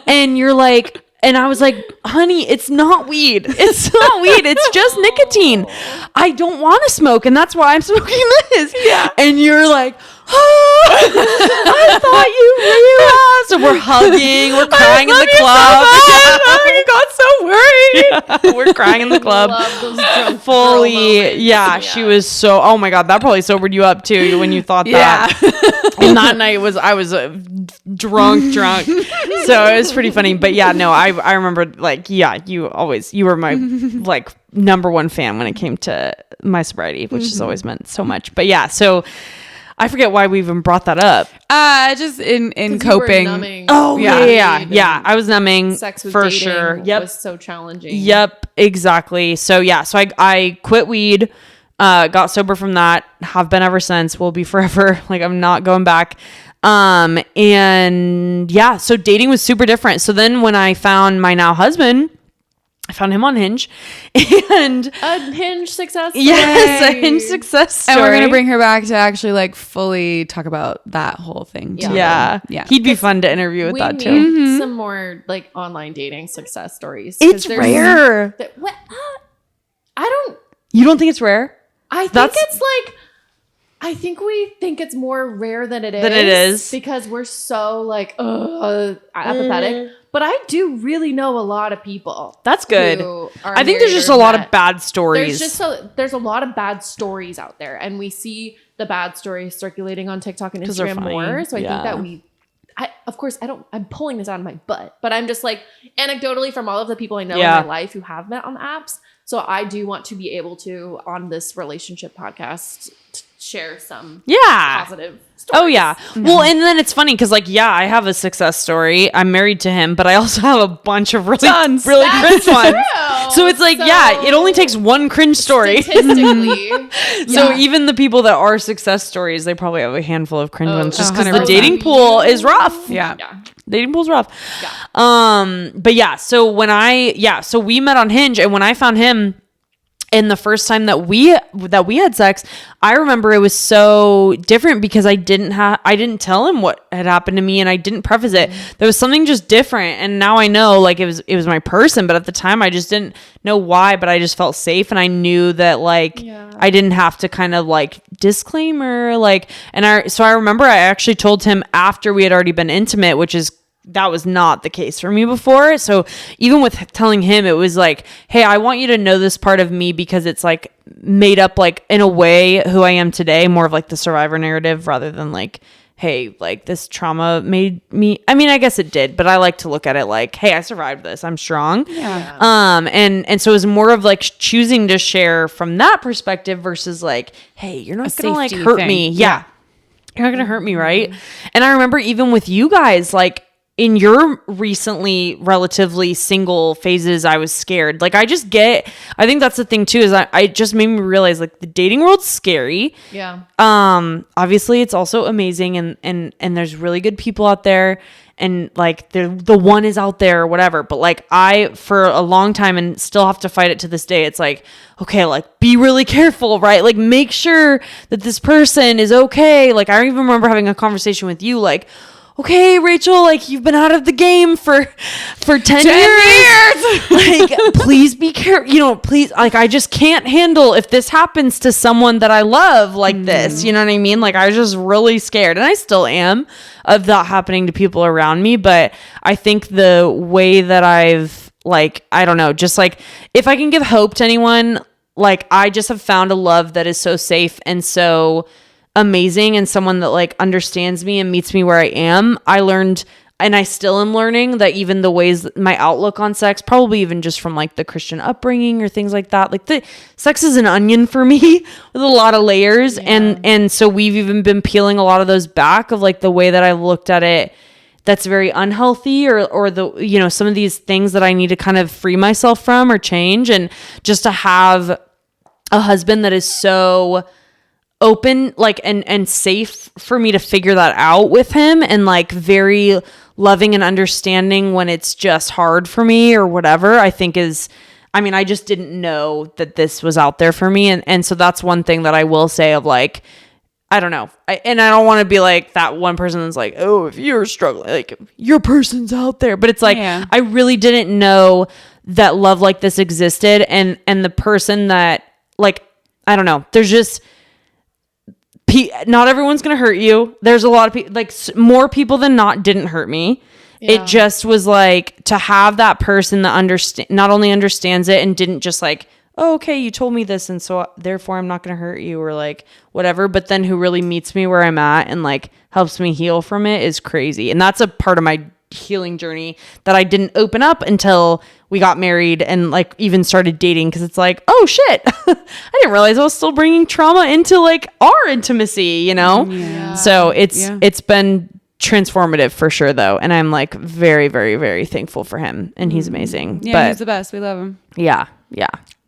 C: and you're like, and I was like, honey, it's not weed. It's not weed. It's just nicotine. I don't want to smoke, and that's why I'm smoking this. Yeah. And you're like, I thought you realized. And we're hugging. We're crying in the club.
B: I got so worried.
C: We're crying in the club. Fully. Yeah, she was so. Oh my God, that probably sobered you up too when you thought that. And that night I was drunk. So it was pretty funny. But yeah, no, I remember like, you were my like number one fan when it came to my sobriety, which has always meant so much. But yeah, so I forget why we even brought that up.
B: Just in coping.
C: Oh yeah. I was numbing.
A: Sex with
C: for
A: dating
C: sure. Yep.
A: was so challenging.
C: Yep, exactly. So I quit weed, got sober from that, have been ever since, will be forever. Like I'm not going back. And yeah, so dating was super different. So then when I found my now husband, I found him on Hinge, and
A: a Hinge success story.
C: Yes, a Hinge success story.
B: And we're going to bring her back to actually like fully talk about that whole thing too.
C: Yeah. He'd be fun to interview with that too.
A: We need some more like online dating success stories.
C: It's rare. You don't think it's rare?
A: I think I think we think it's more rare than it is. Because we're so like apathetic. But I do really know a lot of people.
C: That's good. I think there's just a lot of bad stories.
A: There's a lot of bad stories out there, and we see the bad stories circulating on TikTok and Instagram more. So I think that I'm pulling this out of my butt, but I'm just like anecdotally from all of the people I know in my life who have met on apps. So I do want to be able to, on this relationship podcast, share some positive stories.
C: Oh, yeah. Well, and then it's funny because, like, I have a success story. I'm married to him, but I also have a bunch of really cringe ones. So it's like, it only takes one cringe story.
A: Statistically.
C: So even the people that are success stories, they probably have a handful of cringe ones just because the dating pool is rough.
B: Yeah.
C: Dating pool's rough. But so so we met on Hinge, and when I found him, and the first time that we had sex, I remember it was so different because I didn't tell him what had happened to me, and I didn't preface it. There was something just different, and now I know like it was my person, but at the time I just didn't know why, but I just felt safe, and I knew that like I didn't have to kind of like disclaimer like, so I remember I actually told him after we had already been intimate, that was not the case for me before. So even with telling him, it was like, hey, I want you to know this part of me because it's like made up like in a way who I am today, more of like the survivor narrative rather than like, hey, like this trauma made me, I mean, I guess it did, but I like to look at it like, hey, I survived this. I'm strong.
A: Yeah.
C: And so it was more of like choosing to share from that perspective versus like, hey, you're not going to like hurt me. Yeah. You're not going to hurt me. Right. And I remember even with you guys, like, in your recently relatively single phases, I was scared. Like I think that's the thing too, is I just made me realize like the dating world's scary.
A: Yeah.
C: Obviously it's also amazing and there's really good people out there and like the one is out there or whatever. But like for a long time and still have to fight it to this day, it's like, okay, like be really careful, right? Like make sure that this person is okay. Like I even remember having a conversation with you like, okay, Rachel, like you've been out of the game for 10 years. Like, please be careful. Please, like, I just can't handle if this happens to someone that I love like this. You know what I mean? Like, I was just really scared, and I still am of that happening to people around me. But I think the way that I've, like, I don't know, just like if I can give hope to anyone, like, I just have found a love that is so safe and so amazing and someone that like understands me and meets me where I am. I learned, and I still am learning, that even the ways my outlook on sex, probably even just from like the Christian upbringing or things like that, like the sex is an onion for me with a lot of layers. And so we've even been peeling a lot of those back of like the way that I looked at it that's very unhealthy or the, some of these things that I need to kind of free myself from or change. And just to have a husband that is so open, like, and safe for me to figure that out with him, and like very loving and understanding when it's just hard for me or whatever, I think is, I mean, I just didn't know that this was out there for me. And so that's one thing that I will say of like, I don't know. And I don't want to be like that one person that's like, oh, if you're struggling, like your person's out there. But it's like, I really didn't know that love like this existed. And the person that like, I don't know, there's just, not everyone's going to hurt you. There's a lot of people, like more people than not didn't hurt me. Yeah. It just was like to have that person that not only understands it and didn't just like, oh, okay, you told me this, and so therefore I'm not going to hurt you or like whatever, but then who really meets me where I'm at and like helps me heal from it is crazy. And that's a part of my healing journey that I didn't open up until we got married and like even started dating, because it's like, oh shit, I didn't realize I was still bringing trauma into like our intimacy, So it's been transformative for sure though, and I'm like very, very, very thankful for him, and he's amazing.
B: But he's the best. We love him.
C: Yeah.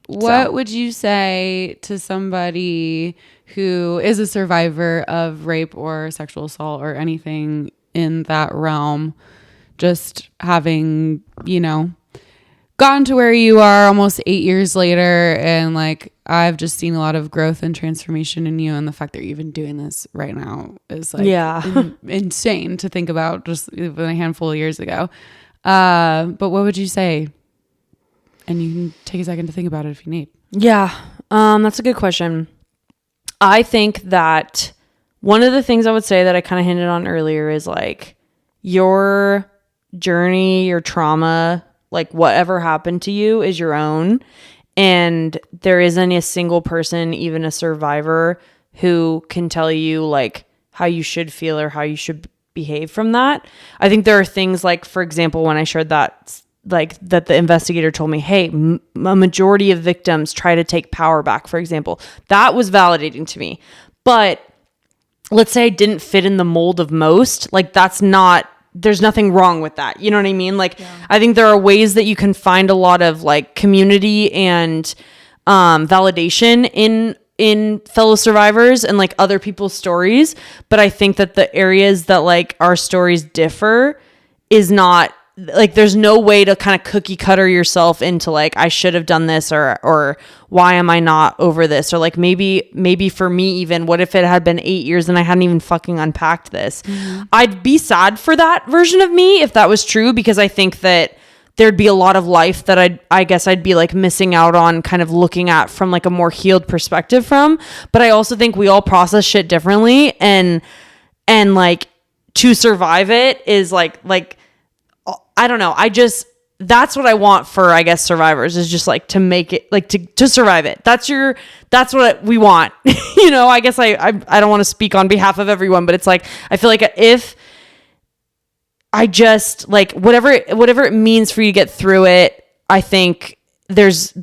B: What would you say to somebody who is a survivor of rape or sexual assault or anything in that realm, just having, gotten to where you are almost 8 years later, and like I've just seen a lot of growth and transformation in you, and the fact that you're even doing this right now is like insane to think about just even a handful of years ago. But what would you say? And you can take a second to think about it if you need.
C: Yeah. That's a good question. I think that one of the things I would say that I kind of hinted on earlier is like your journey, your trauma, like whatever happened to you is your own. And there isn't a single person, even a survivor, who can tell you like how you should feel or how you should behave from that. I think there are things like, for example, when I shared that, like that the investigator told me, hey, a majority of victims try to take power back, for example, that was validating to me. But let's say I didn't fit in the mold of most, like there's nothing wrong with that. You know what I mean? Like, I think there are ways that you can find a lot of like community and validation in fellow survivors and like other people's stories. But I think that the areas that like our stories differ is not like, there's no way to kind of cookie cutter yourself into like, I should have done this or why am I not over this? Or like maybe for me, even what if it had been 8 years and I hadn't even fucking unpacked this? I'd be sad for that version of me if that was true, because I think that there'd be a lot of life that I guess I'd be like missing out on, kind of looking at from like a more healed perspective from. But I also think we all process shit differently, and like to survive it is like I don't know. That's what I want for, I guess, survivors, is just like to make it, like to survive it. That's what we want. You know, I guess I don't want to speak on behalf of everyone, but it's like, I feel like if I just like whatever it means for you to get through it, I think there's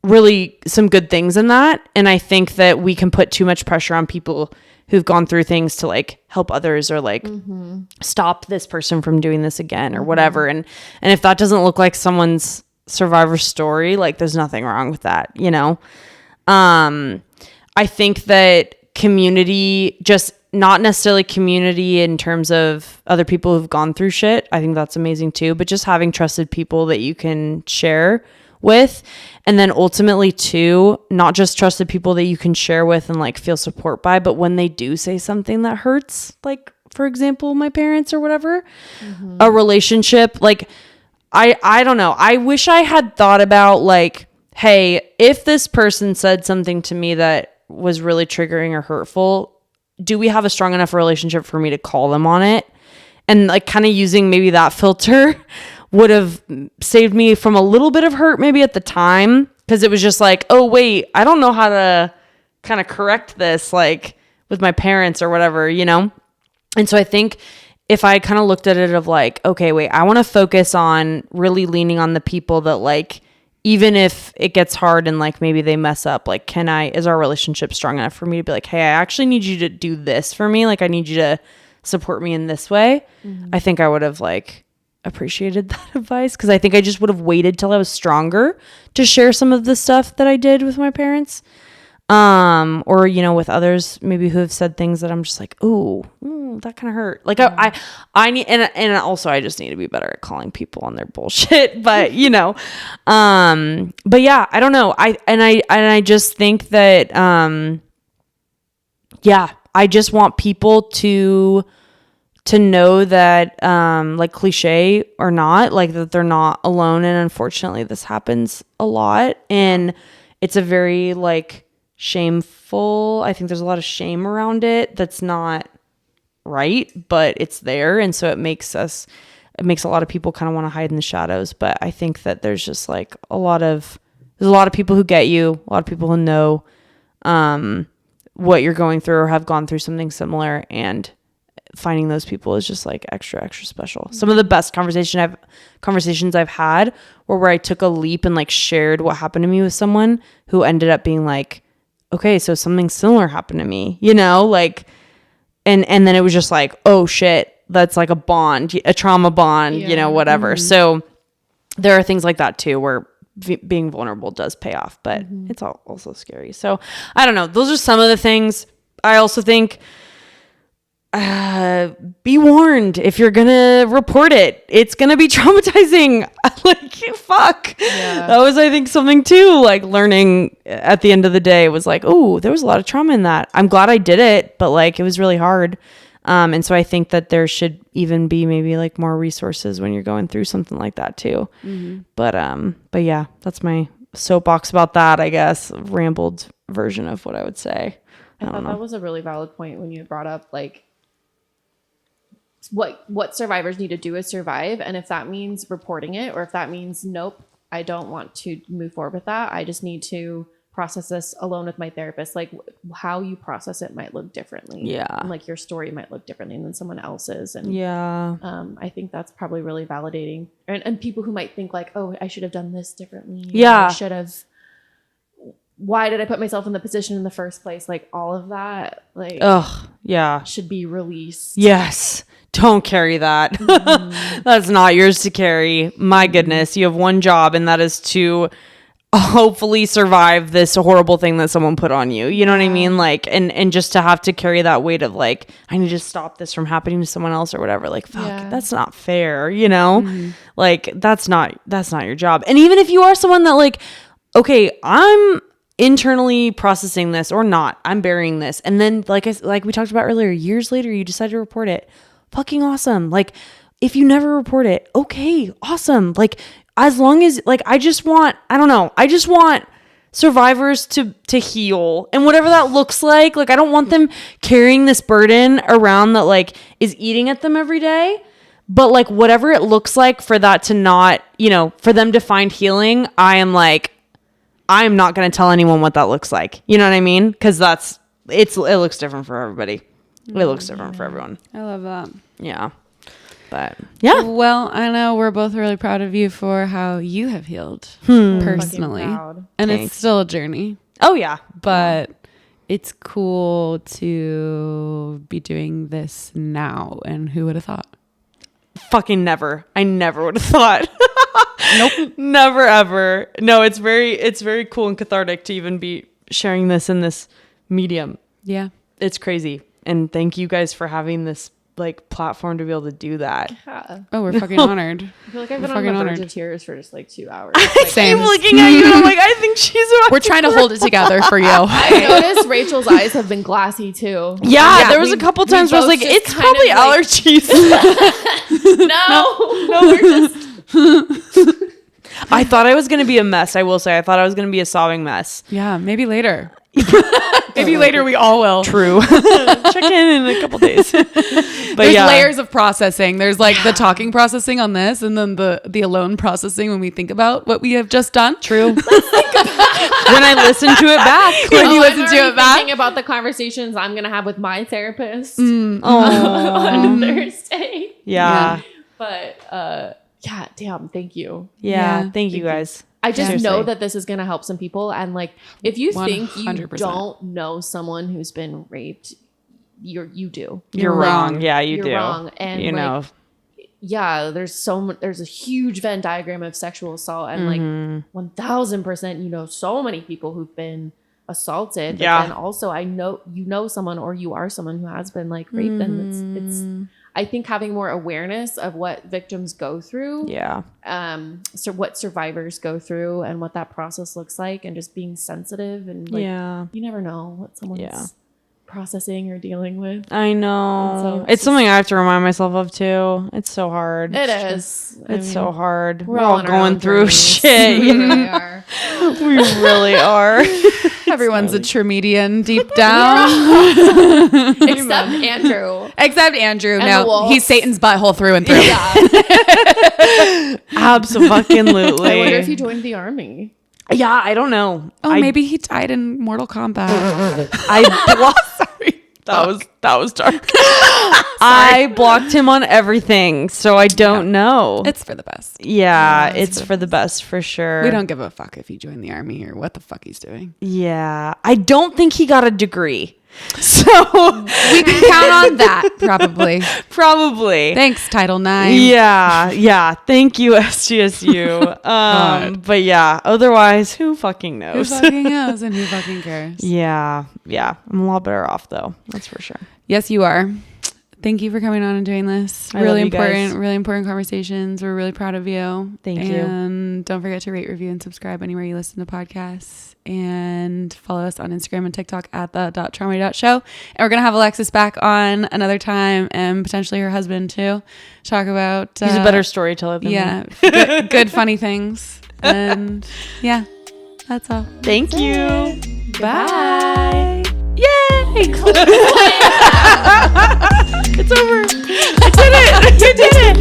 C: really some good things in that. And I think that we can put too much pressure on people who've gone through things to like help others or like stop this person from doing this again or whatever. And if that doesn't look like someone's survivor story, like there's nothing wrong with that, you know? I think that community, just not necessarily community in terms of other people who've gone through shit, I think that's amazing too, but just having trusted people that you can share with. And then ultimately too, not just trusted people that you can share with and like feel support by, but when they do say something that hurts, like for example, my parents or whatever, a relationship, like I don't know. I wish I had thought about like, hey, if this person said something to me that was really triggering or hurtful, do we have a strong enough relationship for me to call them on it? And like kind of using maybe that filter would have saved me from a little bit of hurt maybe at the time, because it was just like, oh wait, I don't know how to kind of correct this like with my parents or whatever, you know? And so I think if I kind of looked at it of like, okay, wait, I want to focus on really leaning on the people that like, even if it gets hard and like maybe they mess up, like is our relationship strong enough for me to be like, hey, I actually need you to do this for me. Like I need you to support me in this way. I think I would have like appreciated that advice, because I think I just would have waited till I was stronger to share some of the stuff that I did with my parents, or you know, with others maybe who have said things that I'm just like, ooh, that kind of hurt. Like I need, and also I just need to be better at calling people on their bullshit. But you know, but yeah, I don't know. I just think that yeah, I just want people to know that, like cliche or not, like that they're not alone. And unfortunately this happens a lot, and it's a very like shameful, I think there's a lot of shame around it that's not right, but it's there. And so it makes a lot of people kind of want to hide in the shadows. But I think that there's just like there's a lot of people who get you, a lot of people who know what you're going through or have gone through something similar, and finding those people is just like extra special. Some of the best conversations I've had were where I took a leap and like shared what happened to me with someone who ended up being like, okay, so something similar happened to me, you know, like, and then it was just like, oh shit, that's like a bond, a trauma bond, you know, whatever. So there are things like that too, where being vulnerable does pay off, but it's also scary. So I don't know. Those are some of the things. I also think, be warned, if you're gonna report it, it's gonna be traumatizing. Like fuck. That was, I think, something too, like learning at the end of the day was like, oh, there was a lot of trauma in that. I'm glad I did it, but like it was really hard. And so I think that there should even be maybe like more resources when you're going through something like that too. But yeah, that's my soapbox about that, I guess. Rambled version of what I would say.
A: I thought that was a really valid point when you brought up like what survivors need to do is survive. And if that means reporting it, or if that means, nope, I don't want to move forward with that, I just need to process this alone with my therapist. Like how you process it might look differently.
C: Yeah.
A: And like your story might look differently than someone else's. And I think that's probably really validating. And people who might think like, oh, I should have done this differently.
C: Yeah.
A: I should have. Why did I put myself in the position in the first place? Like all of that, like, should be released.
C: Yes. Don't carry that. That's not yours to carry. My goodness. You have one job, and that is to hopefully survive this horrible thing that someone put on you. You know what I mean? Like, and just to have to carry that weight of like, I need to stop this from happening to someone else or whatever. Like, fuck, that's not fair. You know, like that's not your job. And even if you are someone that like, okay, I'm internally processing this or not, I'm burying this, and then like we talked about earlier, years later you decide to report it. Fucking awesome. Like if you never report it, okay, awesome. Like as long as like I just want survivors to heal, and whatever that looks like I don't want them carrying this burden around that like is eating at them every day. But like whatever it looks like for that to not, you know, for them to find healing, I'm not going to tell anyone what that looks like. You know what I mean? Because it looks different for everybody. It looks different for everyone.
B: I love that.
C: Yeah. But yeah.
B: Well, I know we're both really proud of you for how you have healed personally. And
C: Thanks.
B: It's still a journey.
C: Oh yeah.
B: But it's cool to be doing this now. And who would have thought?
C: Fucking never. I never would have thought. Nope. Never ever. No, it's very cool and cathartic to even be sharing this in this medium.
B: Yeah.
C: It's crazy. And thank you guys for having this like platform to be able to do that.
A: Yeah.
B: Oh, we're fucking honored.
A: I feel like I've been on the verge of tears for just like 2 hours.
B: Same.
C: I'm looking at you and I'm like, I think she's about
B: We're trying to hold it together for you.
A: I noticed Rachel's eyes have been glassy too.
C: Yeah, there was a couple times where I was like, it's probably allergies.
A: No, we're just
C: I thought I was going to be a mess. I will say, I thought I was going to be a sobbing mess.
B: Yeah, maybe later. Maybe later we all will.
C: True. Check in a couple days. But
B: there's layers of processing. There's like the talking processing on this, and then the alone processing when we think about what we have just done.
C: True. When I listen to it back.
B: When you listen to it back.
A: Thinking about the conversations I'm going to have with my therapist
C: Oh.
A: on Thursday.
C: Yeah.
A: But yeah, damn, thank you.
C: Yeah. Thank you guys.
A: I just
C: Seriously.
A: know that this is going to help some people. And like, if you think you
B: 100%.
A: don't know someone who's been raped, you do.
C: You're wrong. Yeah, you
A: You're
C: do.
A: wrong. And
C: you know.
A: Yeah, there's a huge Venn diagram of sexual assault, and like 1000%, you know, so many people who've been assaulted. But then also I know, you know, someone, or you are someone who has been like raped, and it's I think having more awareness of what victims go through.
C: Yeah.
A: So what survivors go through and what that process looks like, and just being sensitive, and like, you never know what someone's processing or dealing with.
C: I know.
A: So
C: it's something I have to remind myself of too. It's so hard.
A: It is.
C: It's so hard.
A: We're
C: all
A: on our
C: going
A: own
C: through
A: journeys.
C: shit.
A: We really are.
C: We really are.
B: Everyone's a Trumedian deep down.
A: Except Andrew.
B: Except Andrew.
A: And the
B: No,
A: wolves.
B: he's Satan's butthole through and through.
A: Yeah.
C: Absolutely.
A: I wonder if he joined the army.
C: Yeah, I don't know.
B: Oh, maybe he died in Mortal Kombat.
C: Sorry. That was dark. I blocked him on everything, so I don't know.
B: It's for the best.
C: Yeah, it's for the best for sure.
B: We don't give a fuck if he joined the army or what the fuck he's doing.
C: Yeah, I don't think he got a degree. So
B: we can count on that, probably.
C: Probably.
B: Thanks, Title IX.
C: Yeah. Thank you, SGSU. But yeah, otherwise, who fucking knows?
B: Who fucking knows and who fucking cares?
C: Yeah. I'm a lot better off though. That's for sure.
B: Yes, you are. Thank you for coming on and doing this.
C: I love you guys.
B: Really important conversations. We're really proud of you.
C: Thank you.
B: And don't forget to rate, review, and subscribe anywhere you listen to podcasts. And follow us on Instagram and TikTok at the.traumedy.show. And we're going to have Alexis back on another time, and potentially her husband too. Talk about...
C: He's a better storyteller than me.
B: good funny things. And yeah. That's all.
C: Thank you.
B: Bye.
C: Yay! It's over. I did it. You did it.